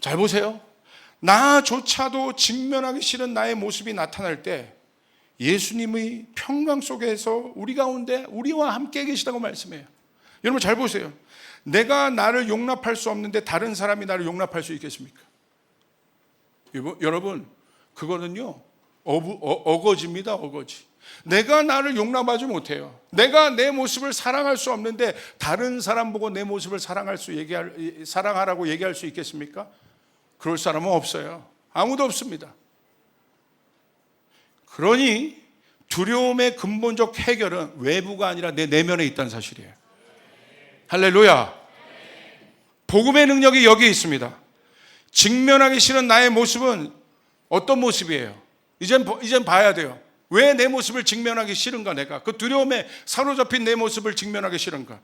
잘 보세요. 나조차도 직면하기 싫은 나의 모습이 나타날 때 예수님의 평강 속에서 우리 가운데 우리와 함께 계시다고 말씀해요. 여러분 잘 보세요. 내가 나를 용납할 수 없는데 다른 사람이 나를 용납할 수 있겠습니까? 여러분, 그거는요 어거지입니다. 어거지. 내가 나를 용납하지 못해요. 내가 내 모습을 사랑할 수 없는데 다른 사람 보고 내 모습을 사랑하라고 얘기할 수 있겠습니까? 그럴 사람은 없어요. 아무도 없습니다. 그러니 두려움의 근본적 해결은 외부가 아니라 내 내면에 있다는 사실이에요. 할렐루야. 복음의 능력이 여기에 있습니다. 직면하기 싫은 나의 모습은 어떤 모습이에요? 이젠 봐야 돼요. 왜 내 모습을 직면하기 싫은가? 내가 그 두려움에 사로잡힌 내 모습을 직면하기 싫은가?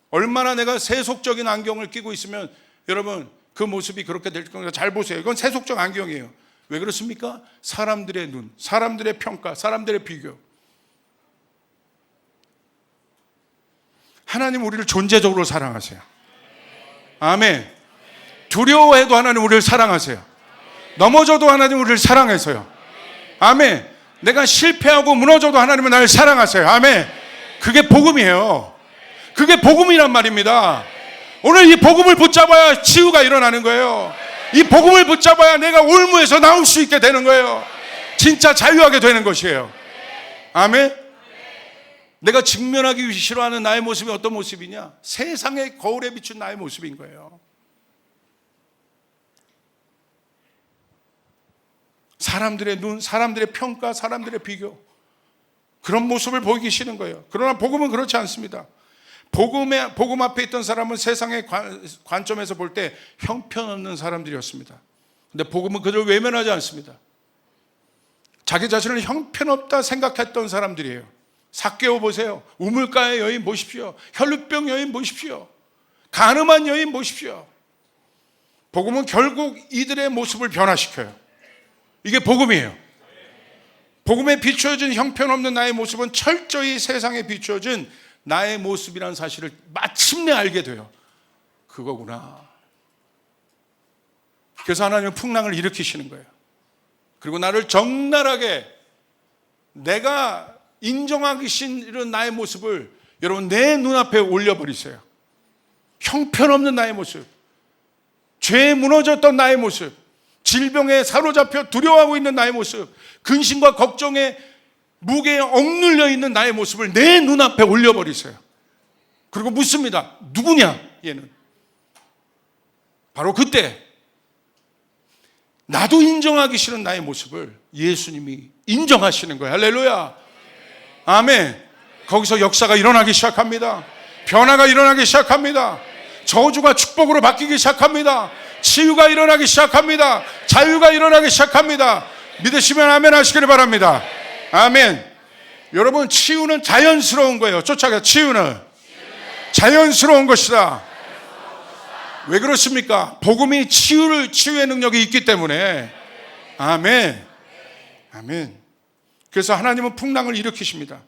얼마나 내가 세속적인 안경을 끼고 있으면 여러분 그 모습이 그렇게 될 건가? 잘 보세요. 이건 세속적 안경이에요. 왜 그렇습니까? 사람들의 눈, 사람들의 평가, 사람들의 비교. 하나님 우리를 존재적으로 사랑하세요. 아멘. 두려워해도 하나님 우리를 사랑하세요. 넘어져도 하나님 우리를 사랑해서요. 아멘. 내가 실패하고 무너져도 하나님은 나를 사랑하세요. 아멘. 그게 복음이에요. 그게 복음이란 말입니다. 오늘 이 복음을 붙잡아야 치유가 일어나는 거예요. 이 복음을 붙잡아야 내가 올무에서 나올 수 있게 되는 거예요. 진짜 자유하게 되는 것이에요. 아멘. 내가 직면하기 싫어하는 나의 모습이 어떤 모습이냐? 세상의 거울에 비춘 나의 모습인 거예요. 사람들의 눈, 사람들의 평가, 사람들의 비교, 그런 모습을 보이기 싫은 거예요. 그러나 복음은 그렇지 않습니다. 복음 앞에 있던 사람은 세상의 관점에서 볼 때 형편없는 사람들이었습니다. 근데 복음은 그들을 외면하지 않습니다. 자기 자신을 형편없다 생각했던 사람들이에요. 삭개오 보세요. 우물가의 여인 보십시오. 혈루병 여인 보십시오. 가늠한 여인 보십시오. 복음은 결국 이들의 모습을 변화시켜요. 이게 복음이에요. 복음에 비추어진 형편없는 나의 모습은 철저히 세상에 비추어진 나의 모습이라는 사실을 마침내 알게 돼요. 그거구나. 그래서 하나님은 풍랑을 일으키시는 거예요. 그리고 나를 적나라하게 내가 인정하기 싫은 나의 모습을 여러분 내 눈앞에 올려버리세요. 형편없는 나의 모습, 죄에 무너졌던 나의 모습, 질병에 사로잡혀 두려워하고 있는 나의 모습, 근심과 걱정에 무게에 억눌려 있는 나의 모습을 내 눈앞에 올려버리세요. 그리고 묻습니다. 누구냐 얘는? 바로 그때 나도 인정하기 싫은 나의 모습을 예수님이 인정하시는 거예요. 할렐루야. 아멘. 거기서 역사가 일어나기 시작합니다. 변화가 일어나기 시작합니다. 저주가 축복으로 바뀌기 시작합니다. 치유가 일어나기 시작합니다. 자유가 일어나기 시작합니다. 믿으시면 아멘 하시기를 바랍니다. 아멘. 여러분, 치유는 자연스러운 거예요. 쫓아가. 치유는 자연스러운 것이다. 왜 그렇습니까? 복음이 치유의 능력이 있기 때문에. 아멘. 아멘. 그래서 하나님은 풍랑을 일으키십니다.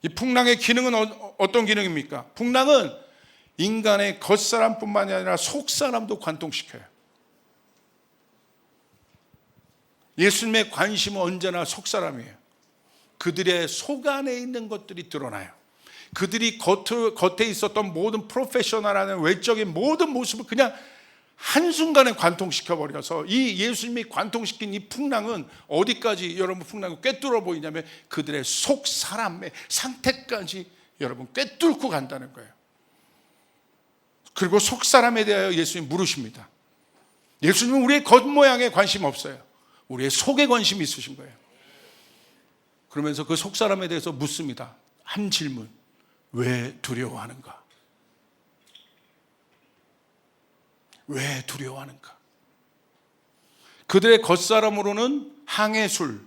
이 풍랑의 기능은 어떤 기능입니까? 풍랑은 인간의 겉사람뿐만이 아니라 속사람도 관통시켜요. 예수님의 관심은 언제나 속사람이에요. 그들의 속 안에 있는 것들이 드러나요. 그들이 겉에 있었던 모든 프로페셔널한 외적인 모든 모습을 그냥 한순간에 관통시켜버려서 이 예수님이 관통시킨 이 풍랑은 어디까지 여러분 풍랑이 꿰뚫어 보이냐면 그들의 속 사람의 상태까지 여러분 꿰뚫고 간다는 거예요. 그리고 속 사람에 대하여 예수님 물으십니다. 예수님은 우리의 겉모양에 관심 없어요. 우리의 속에 관심이 있으신 거예요. 그러면서 그 속 사람에 대해서 묻습니다. 한 질문. 왜 두려워하는가? 왜 두려워하는가? 그들의 겉사람으로는 항해술,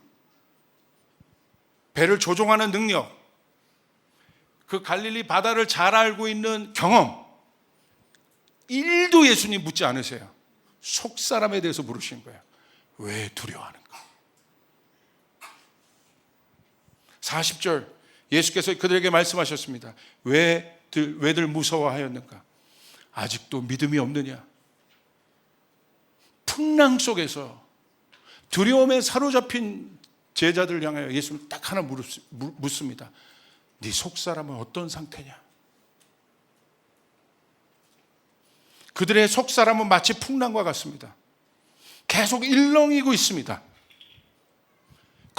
배를 조종하는 능력, 그 갈릴리 바다를 잘 알고 있는 경험, 일도 예수님 묻지 않으세요. 속 사람에 대해서 물으신 거예요. 왜 두려워하는가? 40절 예수께서 그들에게 말씀하셨습니다. 왜들 무서워하였는가? 아직도 믿음이 없느냐? 풍랑 속에서 두려움에 사로잡힌 제자들을 향하여 예수님 딱 하나 묻습니다. 네 속사람은 어떤 상태냐? 그들의 속사람은 마치 풍랑과 같습니다. 계속 일렁이고 있습니다.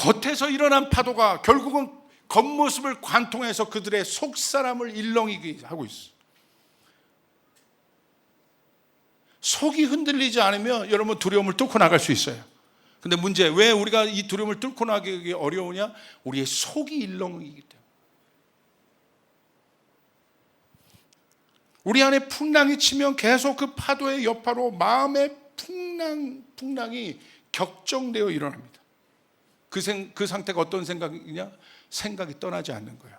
겉에서 일어난 파도가 결국은 겉모습을 관통해서 그들의 속사람을 일렁이게 하고 있어. 속이 흔들리지 않으면 여러분 두려움을 뚫고 나갈 수 있어요. 근데 문제, 왜 우리가 이 두려움을 뚫고 나가기 어려우냐? 우리의 속이 일렁이기 때문에. 우리 안에 풍랑이 치면 계속 그 파도의 여파로 마음의 풍랑이 격정되어 일어납니다. 그 상태가 어떤 생각이냐? 생각이 떠나지 않는 거예요.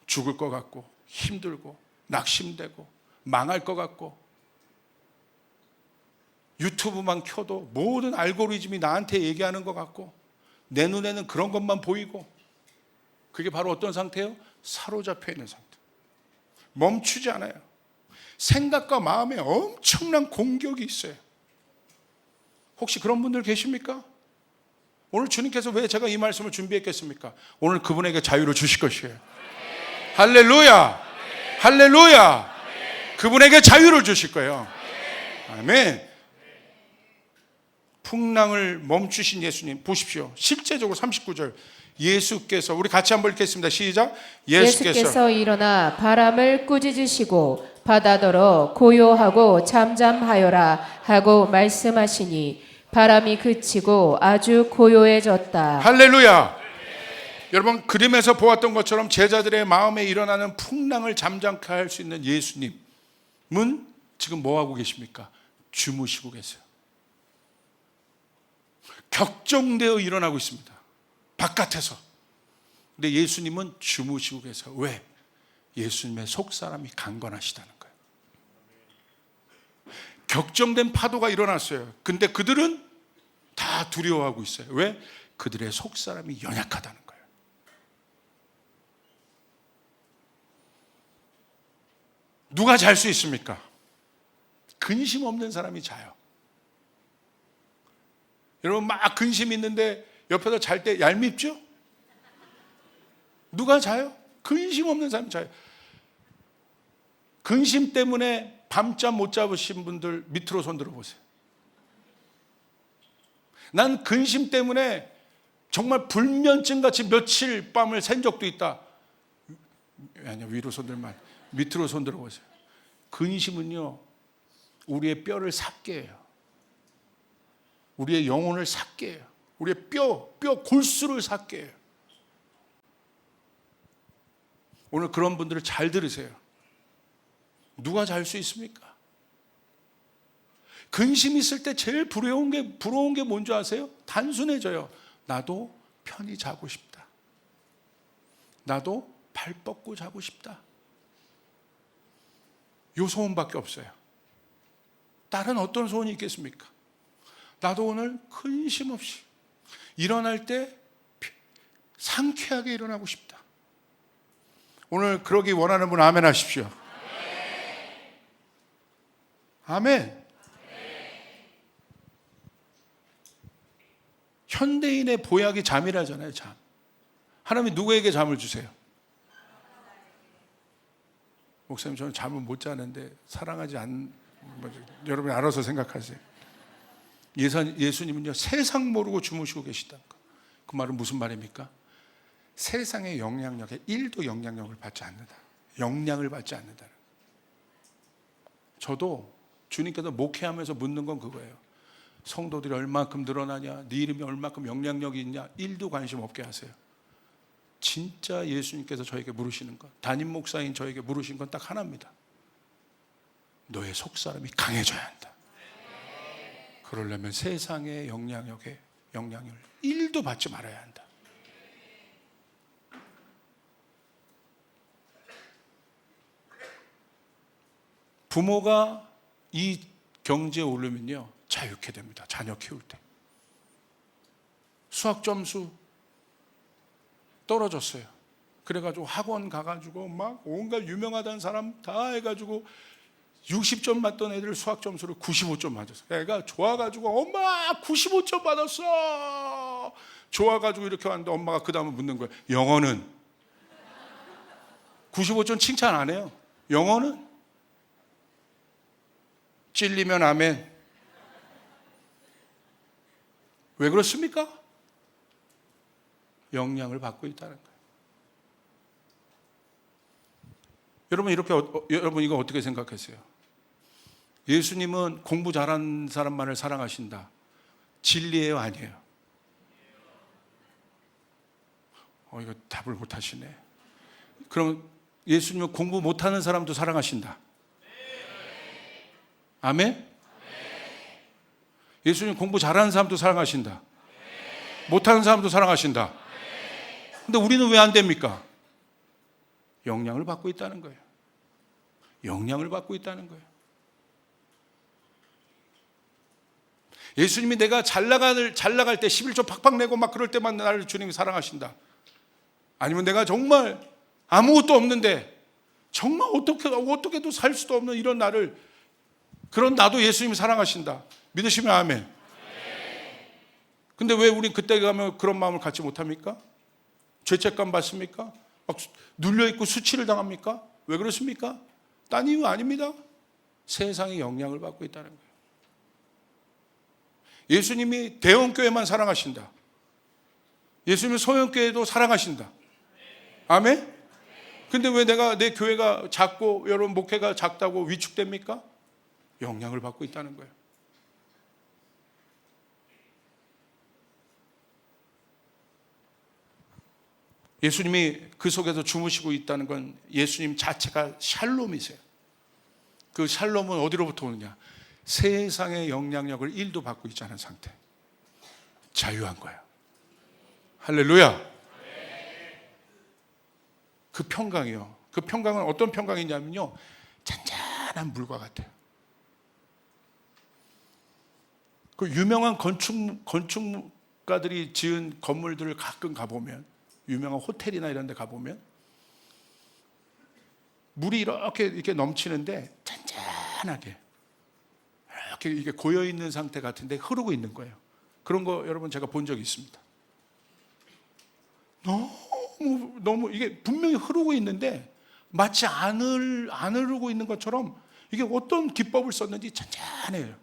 죽을 것 같고, 힘들고, 낙심되고, 망할 것 같고, 유튜브만 켜도 모든 알고리즘이 나한테 얘기하는 것 같고, 내 눈에는 그런 것만 보이고, 그게 바로 어떤 상태예요? 사로잡혀 있는 상태. 멈추지 않아요. 생각과 마음에 엄청난 공격이 있어요. 혹시 그런 분들 계십니까? 오늘 주님께서 왜 제가 이 말씀을 준비했겠습니까? 오늘 그분에게 자유를 주실 것이에요. 할렐루야! 할렐루야! 그분에게 자유를 주실 거예요. 아멘. 풍랑을 멈추신 예수님 보십시오. 실제적으로 39절 예수께서, 우리 같이 한번 읽겠습니다. 시작. 예수께서 일어나 바람을 꾸짖으시고 바다더러 고요하고 잠잠하여라 하고 말씀하시니 바람이 그치고 아주 고요해졌다. 할렐루야. 여러분, 그림에서 보았던 것처럼 제자들의 마음에 일어나는 풍랑을 잠잠케 할 수 있는 예수님은 지금 뭐 하고 계십니까? 주무시고 계세요. 격정되어 일어나고 있습니다. 바깥에서. 근데 예수님은 주무시고 계세요. 왜? 예수님의 속사람이 강건하시다는 거예요. 격정된 파도가 일어났어요. 근데 그들은 다 두려워하고 있어요. 왜? 그들의 속사람이 연약하다는 거예요. 누가 잘 수 있습니까? 근심 없는 사람이 자요. 여러분, 막 근심 있는데 옆에서 잘 때 얄밉죠? 누가 자요? 근심 없는 사람이 자요. 근심 때문에 밤잠 못 잡으신 분들 밑으로 손 들어보세요. 난 근심 때문에 정말 불면증같이 며칠 밤을 샌 적도 있다. 아니요, 위로 손 들면 밑으로 손 들어보세요. 근심은요, 우리의 뼈를 삭게 해요. 우리의 영혼을 삭게 해요. 우리의 뼈 골수를 삭게 해요. 오늘 그런 분들을 잘 들으세요. 누가 잘 수 있습니까? 근심 있을 때 제일 부러운 게 뭔지 아세요? 단순해져요. 나도 편히 자고 싶다. 나도 발 뻗고 자고 싶다. 요 소원밖에 없어요. 다른 어떤 소원이 있겠습니까? 나도 오늘 근심 없이 일어날 때 상쾌하게 일어나고 싶다. 오늘 그러기 원하는 분 아멘 하십시오. 아멘. 현대인의 보약이 잠이라잖아요. 잠. 하나님이 누구에게 잠을 주세요? 목사님, 저는 잠을 못 자는데 사랑하지 않는, 여러분이 알아서 생각하세요. 예수님은요, 세상 모르고 주무시고 계시다는 거. 그 말은 무슨 말입니까? 세상의 영향력에 1도 영향력을 받지 않는다. 영향을 받지 않는다는 거. 저도 주님께서 목회하면서 묻는 건 그거예요. 성도들이 얼마큼 늘어나냐, 네 이름이 얼마큼 영향력이 있냐, 1도 관심 없게 하세요. 진짜 예수님께서 저에게 물으시는 것, 담임 목사인 저에게 물으신 건 딱 하나입니다. 너의 속사람이 강해져야 한다. 그러려면 세상의 영향을 1도 받지 말아야 한다. 부모가 이 경지에 오르면요, 자유케 됩니다. 자녀 키울 때. 수학 점수 떨어졌어요. 그래가지고 학원 가가지고 막 온갖 유명하다는 사람 다 해가지고 60점 맞던 애들 수학 점수를 95점 맞았어요. 애가 좋아가지고 엄마 95점 받았어. 좋아가지고 이렇게 왔는데 엄마가 그 다음에 묻는 거예요. 영어는? 95점 칭찬 안 해요. 영어는? 찔리면 아멘. 왜 그렇습니까? 영향을 받고 있다는 거예요. 여러분 이거 어떻게 생각하세요? 예수님은 공부 잘하는 사람만을 사랑하신다. 진리예요, 아니에요? 이거 답을 못 하시네. 그럼 예수님은 공부 못하는 사람도 사랑하신다. 아멘? 예수님 공부 잘하는 사람도 사랑하신다. 못하는 사람도 사랑하신다. 근데 우리는 왜 안 됩니까? 영향을 받고 있다는 거예요. 영향을 받고 있다는 거예요. 예수님이 내가 잘 나갈 때 11조 팍팍 내고 막 그럴 때만 나를 주님이 사랑하신다. 아니면 내가 정말 아무것도 없는데 정말 어떻게도 살 수도 없는 이런 나를, 그런 나도 예수님이 사랑하신다. 믿으시면 아멘. 근데 왜 우린 그때 가면 그런 마음을 갖지 못합니까? 죄책감 받습니까? 막 눌려있고 수치를 당합니까? 왜 그렇습니까? 딴 이유 아닙니다. 세상에 영향을 받고 있다는 거예요. 예수님이 대형교회만 사랑하신다. 예수님은 소형교회도 사랑하신다. 아멘? 근데 왜 내 교회가 작고 여러분 목회가 작다고 위축됩니까? 영향을 받고 있다는 거예요. 예수님이 그 속에서 주무시고 있다는 건 예수님 자체가 샬롬이세요. 그 샬롬은 어디로부터 오느냐? 세상의 영향력을 1도 받고 있지 않은 상태. 자유한 거야. 할렐루야. 그 평강이요. 그 평강은 어떤 평강이냐면요, 잔잔한 물과 같아요. 그 유명한 건축가들이 지은 건물들을 가끔 가보면, 유명한 호텔이나 이런 데 가보면 물이 이렇게 넘치는데 잔잔하게 이렇게 이게 고여있는 상태 같은데 흐르고 있는 거예요. 그런 거 여러분 제가 본 적이 있습니다. 너무 이게 분명히 흐르고 있는데 마치 안 흐르고 있는 것처럼 이게 어떤 기법을 썼는지 잔잔해요.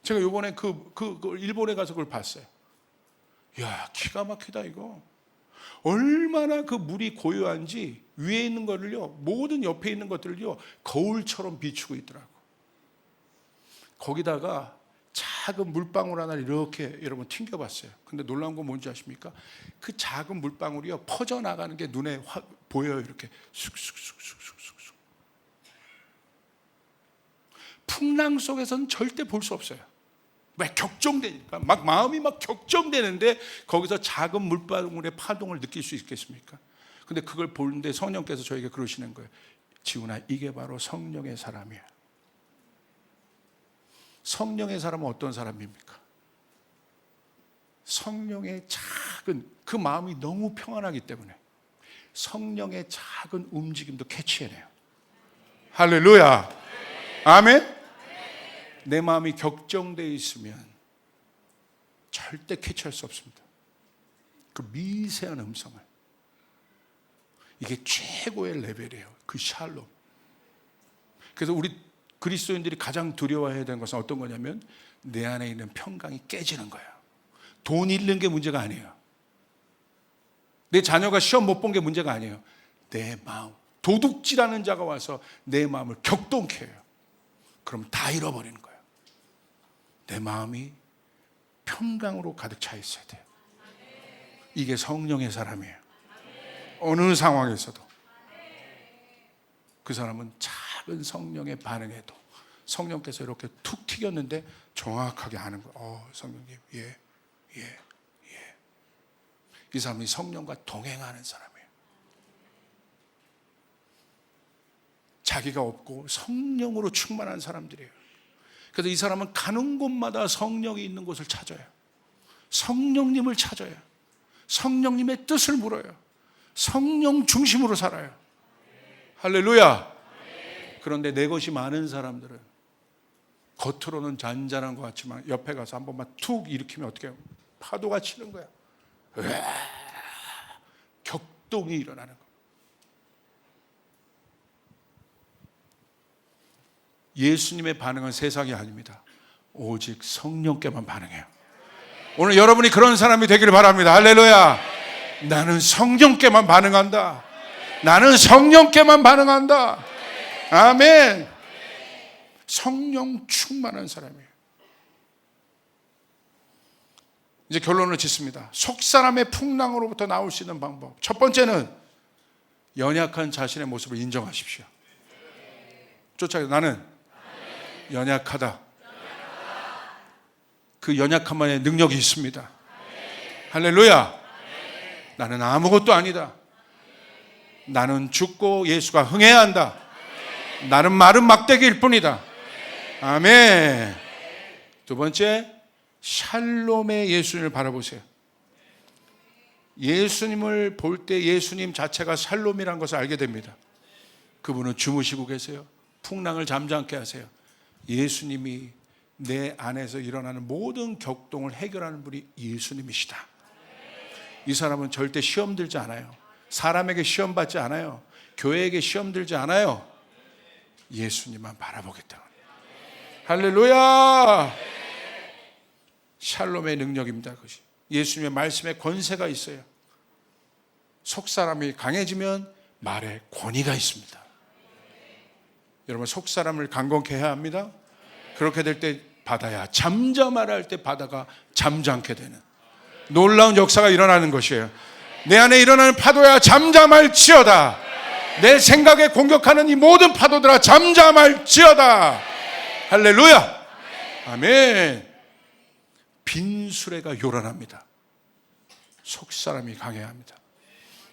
제가 이번에 그 일본에 가서 그걸 봤어요. 이야, 기가 막히다 이거. 얼마나 그 물이 고요한지 위에 있는 거를요, 모든 옆에 있는 것들을요 거울처럼 비추고 있더라고. 거기다가 작은 물방울 하나를 이렇게 여러분 튕겨봤어요. 근데 놀라운 건 뭔지 아십니까? 그 작은 물방울이요 퍼져나가는 게 눈에 보여요. 이렇게 쑥쑥쑥쑥쑥쑥. 풍랑 속에서는 절대 볼 수 없어요. 왜? 격정되니까. 마음이 격정되는데 거기서 작은 물방울의 파동을 느낄 수 있겠습니까? 근데 그걸 보는데 성령께서 저에게 그러시는 거예요. 지훈아, 이게 바로 성령의 사람이야. 성령의 사람은 어떤 사람입니까? 성령의 작은 그 마음이 너무 평안하기 때문에 성령의 작은 움직임도 캐치해내요. 할렐루야. 아멘. 내 마음이 격정되어 있으면 절대 캐치할 수 없습니다. 그 미세한 음성을. 이게 최고의 레벨이에요. 그 샬롬. 그래서 우리 그리스도인들이 가장 두려워해야 되는 것은 어떤 거냐면 내 안에 있는 평강이 깨지는 거예요. 돈 잃는 게 문제가 아니에요. 내 자녀가 시험 못 본 게 문제가 아니에요. 내 마음. 도둑질하는 자가 와서 내 마음을 격동케 해요. 그럼 다 잃어버리는 거예요. 내 마음이 평강으로 가득 차 있어야 돼요. 이게 성령의 사람이에요. 어느 상황에서도 그 사람은 작은 성령의 반응에도 성령께서 이렇게 툭 튀겼는데 정확하게 아는 거예요. 성령님, 예. 이 사람이 성령과 동행하는 사람이에요. 자기가 없고 성령으로 충만한 사람들이에요. 그래서 이 사람은 가는 곳마다 성령이 있는 곳을 찾아요. 성령님을 찾아요. 성령님의 뜻을 물어요. 성령 중심으로 살아요. 할렐루야. 그런데 내 것이 많은 사람들은 겉으로는 잔잔한 것 같지만 옆에 가서 한 번만 툭 일으키면 어떻게 해요? 파도가 치는 거야. 격동이 일어나는 거야. 예수님의 반응은 세상이 아닙니다. 오직 성령께만 반응해요. 오늘 여러분이 그런 사람이 되기를 바랍니다. 할렐루야. 나는 성령께만 반응한다. 나는 성령께만 반응한다. 아멘. 성령 충만한 사람이에요. 이제 결론을 짓습니다. 속 사람의 풍랑으로부터 나올 수 있는 방법. 첫 번째는 연약한 자신의 모습을 인정하십시오. 쫓아가 나는 연약하다. 그 연약함만의 능력이 있습니다. 할렐루야. 나는 아무것도 아니다. 나는 죽고 예수가 흥해야 한다. 나는 마른 막대기일 뿐이다. 아멘. 두 번째, 샬롬의 예수님을 바라보세요. 예수님을 볼 때 예수님 자체가 샬롬이라는 것을 알게 됩니다. 그분은 주무시고 계세요. 풍랑을 잠잠케 하세요. 예수님이 내 안에서 일어나는 모든 격동을 해결하는 분이 예수님이시다. 이 사람은 절대 시험 들지 않아요. 사람에게 시험 받지 않아요. 교회에게 시험 들지 않아요. 예수님만 바라보기 때문에. 할렐루야. 샬롬의 능력입니다. 그것이 예수님의 말씀에 권세가 있어요. 속 사람이 강해지면 말에 권위가 있습니다. 여러분, 속 사람을 강건케 해야 합니다. 그렇게 될 때 바다야 잠잠하라 할 때 바다가 잠잠케 되는 놀라운 역사가 일어나는 것이에요. 내 안에 일어나는 파도야 잠잠할지어다. 내 생각에 공격하는 이 모든 파도들아 잠잠할지어다. 할렐루야. 아멘. 빈수레가 요란합니다. 속사람이 강해야 합니다.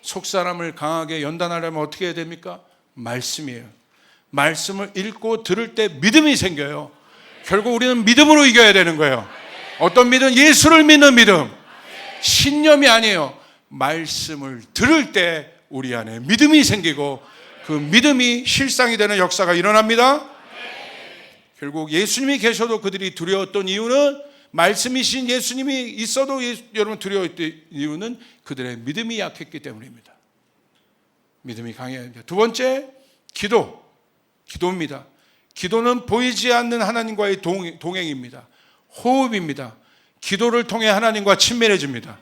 속사람을 강하게 연단하려면 어떻게 해야 됩니까? 말씀이에요. 말씀을 읽고 들을 때 믿음이 생겨요. 결국 우리는 믿음으로 이겨야 되는 거예요. 어떤 믿음? 예수를 믿는 믿음. 신념이 아니에요. 말씀을 들을 때 우리 안에 믿음이 생기고 그 믿음이 실상이 되는 역사가 일어납니다. 결국 예수님이 계셔도 그들이 두려웠던 이유는, 말씀이신 예수님이 있어도 여러분 두려웠던 이유는 그들의 믿음이 약했기 때문입니다. 믿음이 강해야 합니다. 두 번째, 기도입니다. 기도는 보이지 않는 하나님과의 동행입니다. 호흡입니다. 기도를 통해 하나님과 친밀해집니다.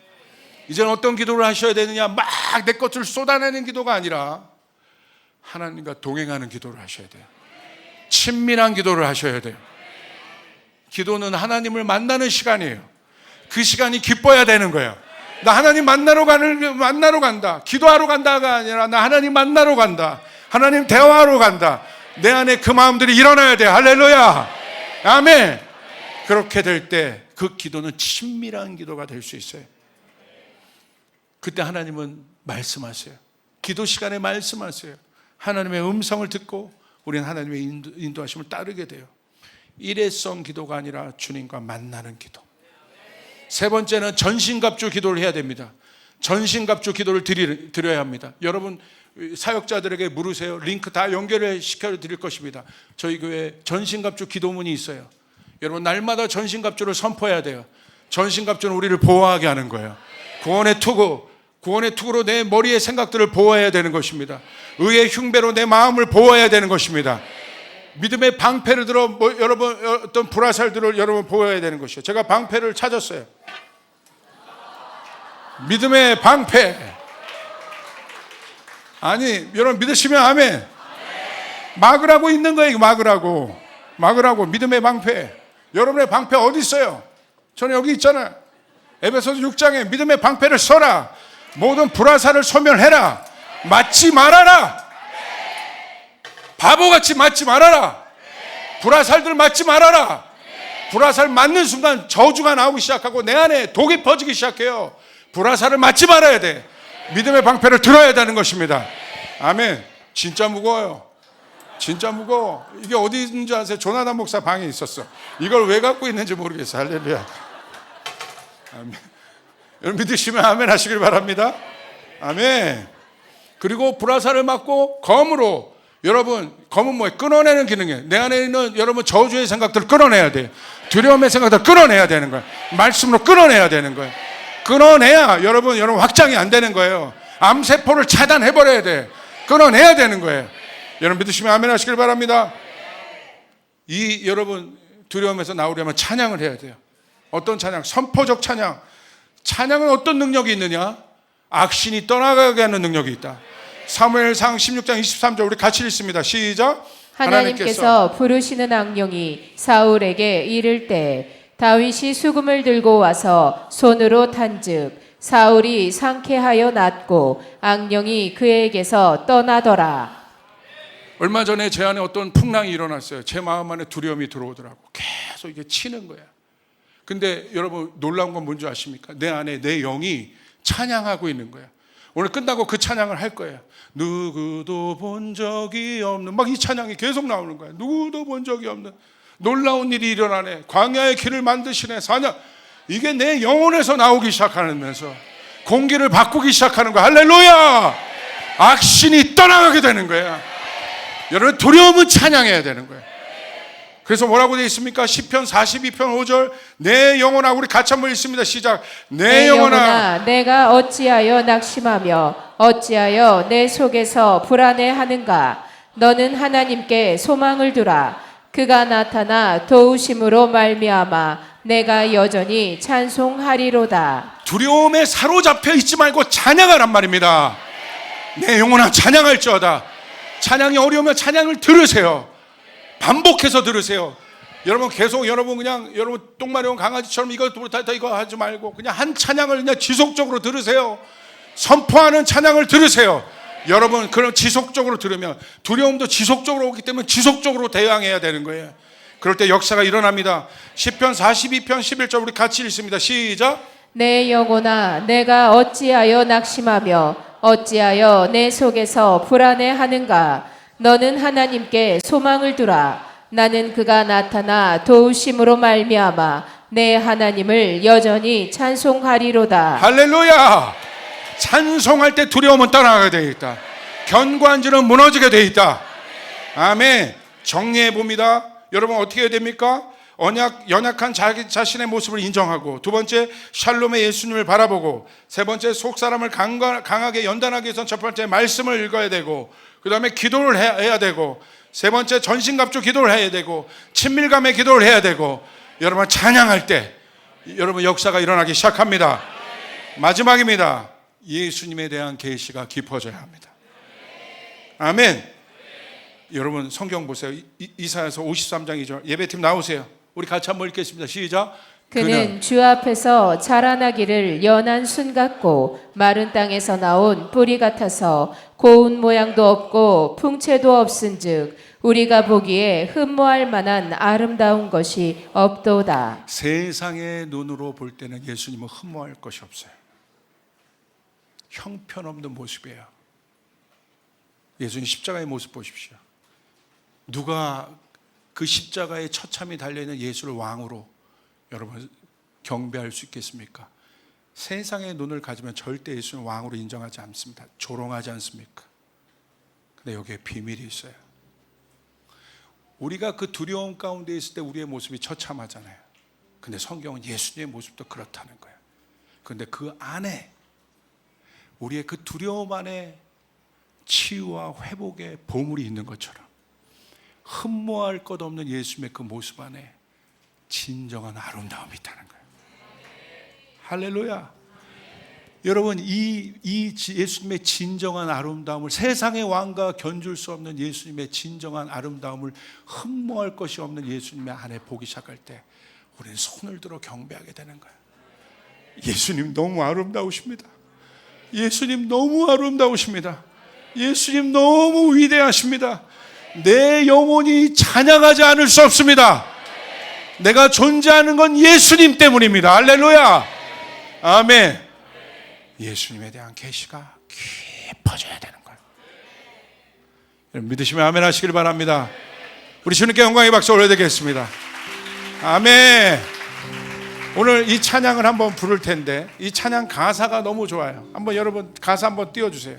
이제는 어떤 기도를 하셔야 되느냐, 막 내 것을 쏟아내는 기도가 아니라 하나님과 동행하는 기도를 하셔야 돼요. 친밀한 기도를 하셔야 돼요. 기도는 하나님을 만나는 시간이에요. 그 시간이 기뻐야 되는 거예요. 나 하나님 만나러 간다. 기도하러 간다가 아니라 나 하나님 만나러 간다. 하나님 대화하러 간다. 내 안에 그 마음들이 일어나야 돼요. 할렐루야. 아멘. 그렇게 될 때 그 기도는 친밀한 기도가 될 수 있어요. 그때 하나님은 말씀하세요. 기도 시간에 말씀하세요. 하나님의 음성을 듣고 우리는 하나님의 인도하심을 따르게 돼요. 일회성 기도가 아니라 주님과 만나는 기도. 세 번째는 전신갑주 기도를 해야 됩니다. 전신갑주 기도를 드려야 합니다. 여러분, 사역자들에게 물으세요. 링크 다 연결을 시켜드릴 것입니다. 저희 교회 전신갑주 기도문이 있어요. 여러분, 날마다 전신갑주를 선포해야 돼요. 전신갑주는 우리를 보호하게 하는 거예요. 구원의 투구로 내 머리의 생각들을 보호해야 되는 것입니다. 의의 흉배로 내 마음을 보호해야 되는 것입니다. 믿음의 방패를 들어 여러분 어떤 불화살들을 여러분 보호해야 되는 것이에요. 제가 방패를 찾았어요. 믿음의 방패. 아니, 여러분 믿으시면 아멘. 막으라고 있는 거예요. 막으라고 믿음의 방패. 여러분의 방패 어디 있어요? 저는 여기 있잖아요. 에베소서 6장에 믿음의 방패를 써라. 모든 불화살을 소멸해라. 맞지 말아라. 바보같이 맞지 말아라. 불화살들 맞지 말아라. 불화살 맞는 순간 저주가 나오기 시작하고 내 안에 독이 퍼지기 시작해요. 불화살을 맞지 말아야 돼. 믿음의 방패를 들어야 되는 것입니다. 아멘. 진짜 무거워요. 진짜 무거워. 이게 어디 있는지 아세요? 조나단 목사 방에 있었어. 이걸 왜 갖고 있는지 모르겠어. 할렐루야. 아멘. 여러분 믿으시면 아멘 하시길 바랍니다. 아멘. 그리고 불화살을 맞고 검으로, 여러분 검은 뭐예요? 끊어내는 기능이에요. 내 안에 있는 여러분 저주의 생각들을 끊어내야 돼요. 두려움의 생각들을 끊어내야 되는 거예요. 말씀으로 끊어내야 되는 거예요. 끊어내야 여러분 확장이 안 되는 거예요. 암세포를 차단해버려야 돼. 끊어내야 되는 거예요. 여러분 믿으시면 아멘 하시길 바랍니다. 이 여러분 두려움에서 나오려면 찬양을 해야 돼요. 어떤 찬양? 선포적 찬양. 찬양은 어떤 능력이 있느냐? 악신이 떠나가게 하는 능력이 있다. 사무엘상 16장 23절 우리 같이 읽습니다. 시작. 하나님께서 부르시는 악령이 사울에게 이를 때 다윗이 수금을 들고 와서 손으로 탄즉 사울이 상쾌하여 낫고 악령이 그에게서 떠나더라. 얼마 전에 제 안에 어떤 풍랑이 일어났어요. 제 마음 안에 두려움이 들어오더라고. 계속 이게 치는 거야. 근데 여러분 놀라운 건 뭔지 아십니까? 내 안에 내 영이 찬양하고 있는 거야. 오늘 끝나고 그 찬양을 할 거예요. 누구도 본 적이 없는, 막 이 찬양이 계속 나오는 거야. 누구도 본 적이 없는 놀라운 일이 일어나네. 광야의 길을 만드시네. 사냥. 이게 내 영혼에서 나오기 시작하면서 공기를 바꾸기 시작하는 거야. 할렐루야. 악신이 떠나가게 되는 거야. 여러분 두려움은 찬양해야 되는 거예요. 그래서 뭐라고 되어 있습니까? 시편 42편 5절 내 영혼아, 우리 같이 한번 읽습니다. 시작. 내 영혼아 내가 어찌하여 낙심하며 어찌하여 내 속에서 불안해하는가. 너는 하나님께 소망을 두라. 그가 나타나 도우심으로 말미암아 내가 여전히 찬송하리로다. 두려움에 사로잡혀 있지 말고 찬양하란 말입니다. 내 영혼아 찬양할지어다. 찬양이 어려우면 찬양을 들으세요. 반복해서 들으세요. 여러분 계속 여러분 그냥 여러분 똥 마려운 강아지처럼 이거 하지 말고 그냥 한 찬양을 그냥 지속적으로 들으세요. 선포하는 찬양을 들으세요. 여러분 그럼 지속적으로 들으면 두려움도 지속적으로 오기 때문에 지속적으로 대항해야 되는 거예요. 그럴 때 역사가 일어납니다. 시편 42편 11절 우리 같이 읽습니다. 시작. 내 영혼아 내가 어찌하여 낙심하며 어찌하여 내 속에서 불안해하는가. 너는 하나님께 소망을 두라. 나는 그가 나타나 도우심으로 말미암아 내 하나님을 여전히 찬송하리로다. 할렐루야. 찬송할 때 두려움은 떠나가게 되어 있다. 견고한 줄은 무너지게 되어 있다. 아멘. 정리해 봅니다. 여러분 어떻게 해야 됩니까? 연약한 자기 자신의 모습을 인정하고, 두 번째 샬롬의 예수님을 바라보고, 세 번째 속사람을 강하게 연단하기 위해서는 첫 번째 말씀을 읽어야 되고, 그 다음에 기도를 해야 되고, 세 번째 전신갑주 기도를 해야 되고, 친밀감의 기도를 해야 되고, 여러분 찬양할 때 여러분 역사가 일어나기 시작합니다. 마지막입니다. 예수님에 대한 계시가 깊어져야 합니다. 아멘. 여러분 성경 보세요. 이사야서 53장 2절 예배팀 나오세요. 우리 같이 한번 읽겠습니다. 시작. 그는 주 앞에서 자라나기를 연한 순 같고 마른 땅에서 나온 뿌리 같아서 고운 모양도 없고 풍채도 없은즉 우리가 보기에 흠모할 만한 아름다운 것이 없도다. 세상의 눈으로 볼 때는 예수님은 흠모할 것이 없어요. 형편없는 모습이에요. 예수님 십자가의 모습 보십시오. 누가 그 십자가에 처참히 달려있는 예수를 왕으로 여러분 경배할 수 있겠습니까? 세상의 눈을 가지면 절대 예수는 왕으로 인정하지 않습니다. 조롱하지 않습니까? 근데 여기에 비밀이 있어요. 우리가 그 두려움 가운데 있을 때 우리의 모습이 처참하잖아요. 근데 성경은 예수님의 모습도 그렇다는 거예요. 그런데 그 안에 우리의 그 두려움 안에 치유와 회복의 보물이 있는 것처럼 흠모할 것 없는 예수님의 그 모습 안에 진정한 아름다움이 있다는 거예요. 할렐루야. 여러분 이 예수님의 진정한 아름다움을, 세상의 왕과 견줄 수 없는 예수님의 진정한 아름다움을 흠모할 것이 없는 예수님의 안에 보기 시작할 때 우리는 손을 들어 경배하게 되는 거예요. 예수님 너무 아름다우십니다. 예수님 너무 아름다우십니다. 예수님 너무 위대하십니다. 내 영혼이 찬양하지 않을 수 없습니다. 내가 존재하는 건 예수님 때문입니다. 할렐루야. 아멘. 예수님에 대한 계시가 깊어져야 되는 거예요. 여러분 믿으시면 아멘 하시길 바랍니다. 우리 주님께 영광의 박수 올려드리겠습니다. 아멘. 오늘 이 찬양을 한번 부를 텐데 이 찬양 가사가 너무 좋아요. 한번 여러분 가사 한번 띄워주세요.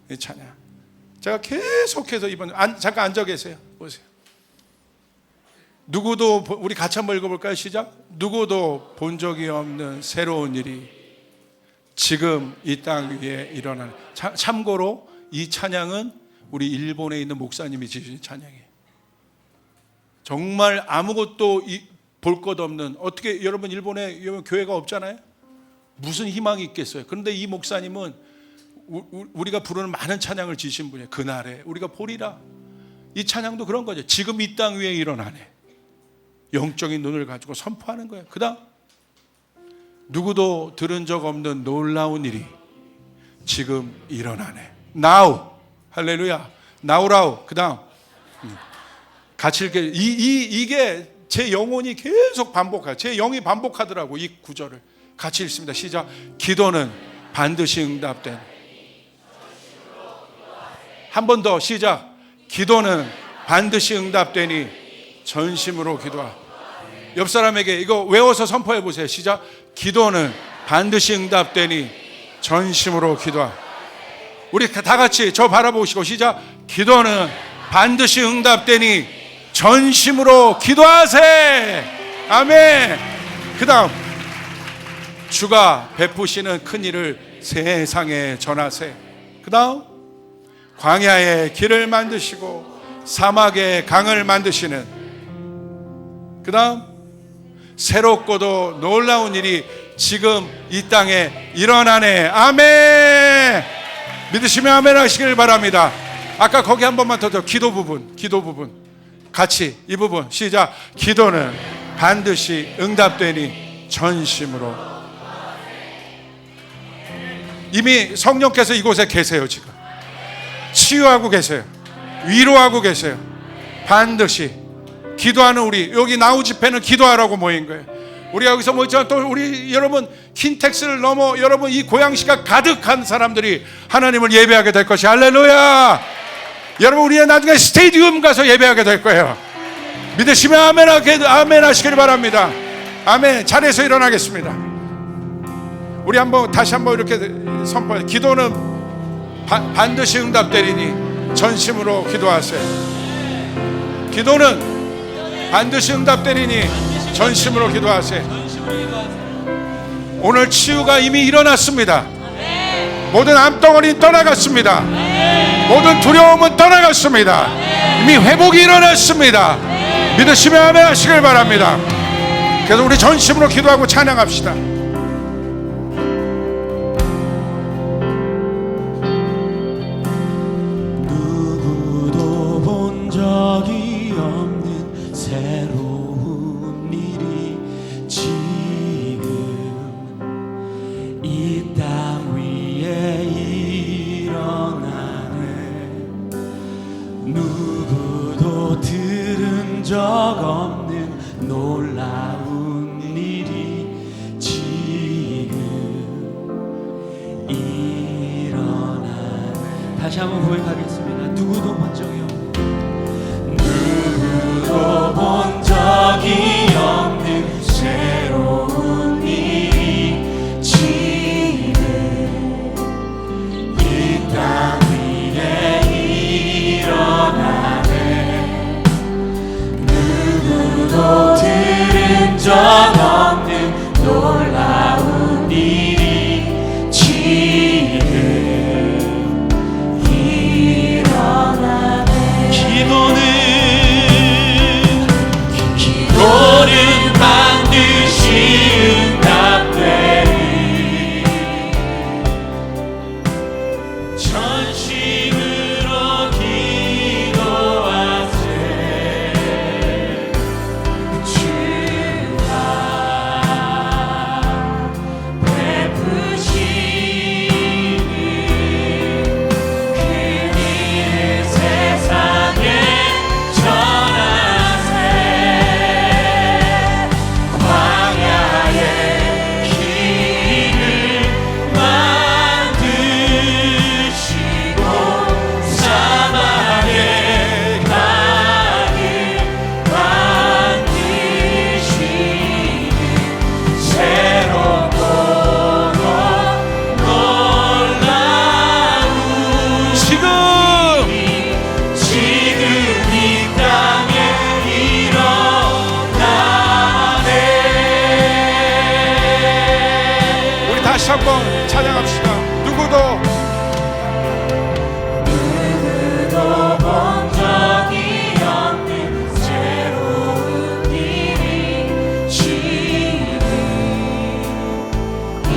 이 찬양 제가 계속해서 이번 잠깐 앉아 계세요. 보세요. 누구도, 우리 같이 한번 읽어볼까요? 시작. 누구도 본 적이 없는 새로운 일이 지금 이 땅 위에 일어나는. 참고로 이 찬양은 우리 일본에 있는 목사님이 지으신 찬양이에요. 정말 아무것도 볼 것 없는, 어떻게 여러분 일본에 교회가 없잖아요. 무슨 희망이 있겠어요? 그런데 이 목사님은 우리가 부르는 많은 찬양을 지신 분이에요. 그날에 우리가 보리라. 이 찬양도 그런 거죠. 지금 이 땅 위에 일어나네. 영적인 눈을 가지고 선포하는 거예요. 그 다음 누구도 들은 적 없는 놀라운 일이 지금 일어나네. Now. 할렐루야. Now라우. 그 다음 같이 읽게. 이게 제 영혼이 계속 반복해요. 제 영이 반복하더라고. 이 구절을 같이 읽습니다. 시작. 기도는 반드시 응답된. 한 번 더 시작. 기도는 반드시 응답되니 전심으로 기도하. 옆 사람에게 이거 외워서 선포해 보세요. 시작. 기도는 반드시 응답되니 전심으로 기도하. 우리 다 같이 저 바라보시고 시작. 기도는 반드시 응답되니 전심으로 기도하세. 아멘. 그 다음 주가 베푸시는 큰 일을 세상에 전하세. 그 다음 광야에 길을 만드시고 사막에 강을 만드시는. 그 다음 새롭고도 놀라운 일이 지금 이 땅에 일어나네. 아멘. 믿으시면 아멘 하시길 바랍니다. 아까 거기 한 번만 더 기도 부분 같이 이 부분 시작. 기도는 반드시 응답되니 전심으로. 이미 성령께서 이곳에 계세요. 지금 치유하고 계세요. 위로하고 계세요. 반드시 기도하는 우리 여기 나우 집회는 기도하라고 모인 거예요. 우리 여기서 모였지만 또 우리 여러분 킨텍스를 넘어 여러분 이 고양시가 가득한 사람들이 하나님을 예배하게 될 것이. 할렐루야. 여러분 우리의 나중에 스테디움 가서 예배하게 될 거예요. 믿으시면 아멘 하시길 바랍니다. 아멘. 자리에서 일어나겠습니다. 우리 다시 한번 이렇게 선포해. 기도는 반드시 응답되리니 전심으로 기도하세요. 기도는 반드시 응답되리니 전심으로 기도하세요. 오늘 치유가 이미 일어났습니다. 모든 암덩어리는 떠나갔습니다. 모든 두려움은 떠나갔습니다. 이미 회복이 일어났습니다. 믿으시면 아멘 하시길 바랍니다. 그래서 우리 전심으로 기도하고 찬양합시다. 누구도 본 적이 없는 새로운 일이 지금 이 땅 위에 일어나네. 누구도 들은 적 없는 놀라운 일이 지금 일어나네. 다시 한번 고백하겠습니다. 누구도 본 적이 없는, 누구도 본 적이 없는 새로운 일이 지금 이 땅 위에 일어나네. 누구도 들은 적 없는 놀라운 일이 지금 일어나네. 기도는 반드시 응답되리 전심으로 기도하세. 주가 베푸시는 그 일을 세상에 전하세. 광야에 길을 만드시고 사막에 강을 만드시는 새롭고 놀라운 지금 이 땅에 일어나네. 우리 다시 한번 찬양합시다. 누구도 본 적이 없는 새로운 일이 지금 이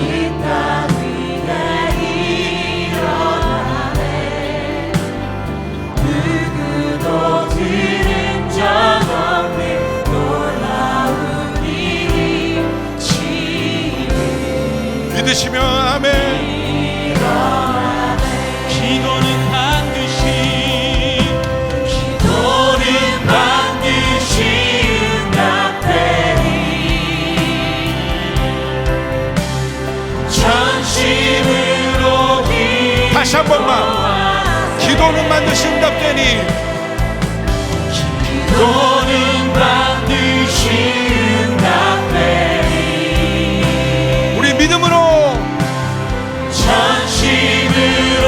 믿으시며 아멘. 기도는 반드시 응답되리. 전심으로 다시 한 번만. 기도는 반드시 응답되니. 기도는 반드시 응답되리. 우리 믿음으로 전심으로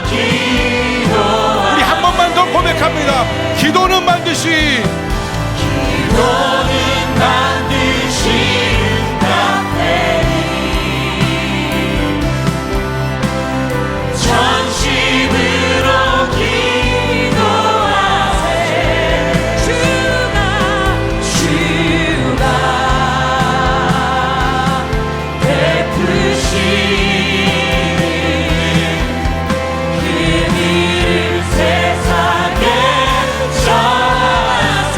기도하리. 우리 한 번만 더 고백합니다. 기도는 반드시. 기도는 반드시 응답되리. 전심으로 기도하세. 주가 베푸신 그 일을 세상에 전하세.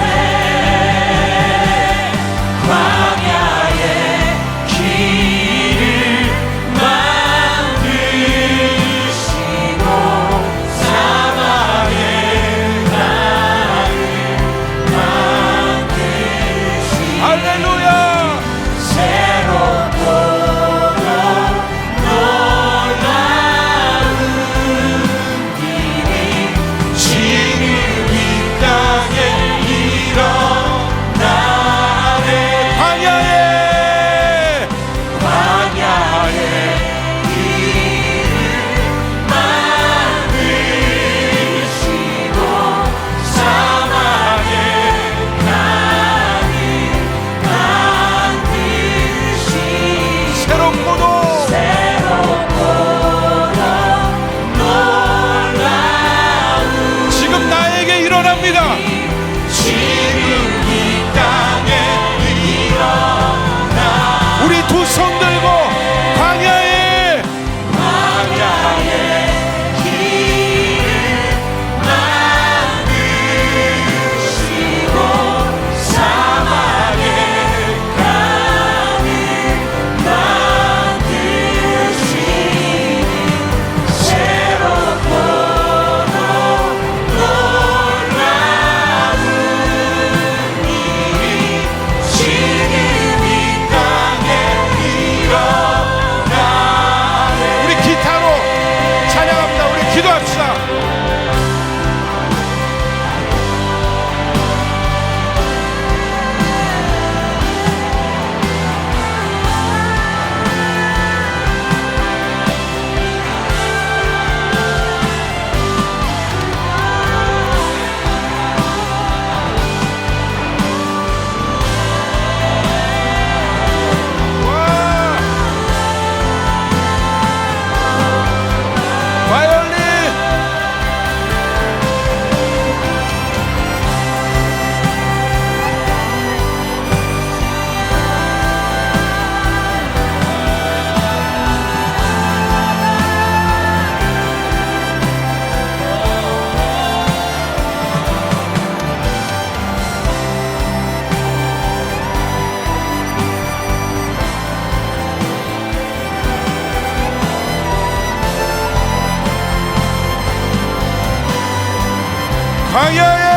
광야의 길을 만드시고 사막의 강을 만드시고 할렐루야. 새롭고 놀라운 일이 지금 이 땅에 일어나네. 광야에 길을 만드시고 사막의 강을 만드시고 새롭고도 놀라운 지금 나에게 일어납니다. 지금 이 땅에 일어나. 우리 두 손 들고 광야에 길을 만드시고 사막의 강을 만드시니 새롭고 놀라운 일이 지금 이 땅에 일어나네. 우리 기타로 찬양합니다. 우리 기도합시다. 와! 바이올린 광야에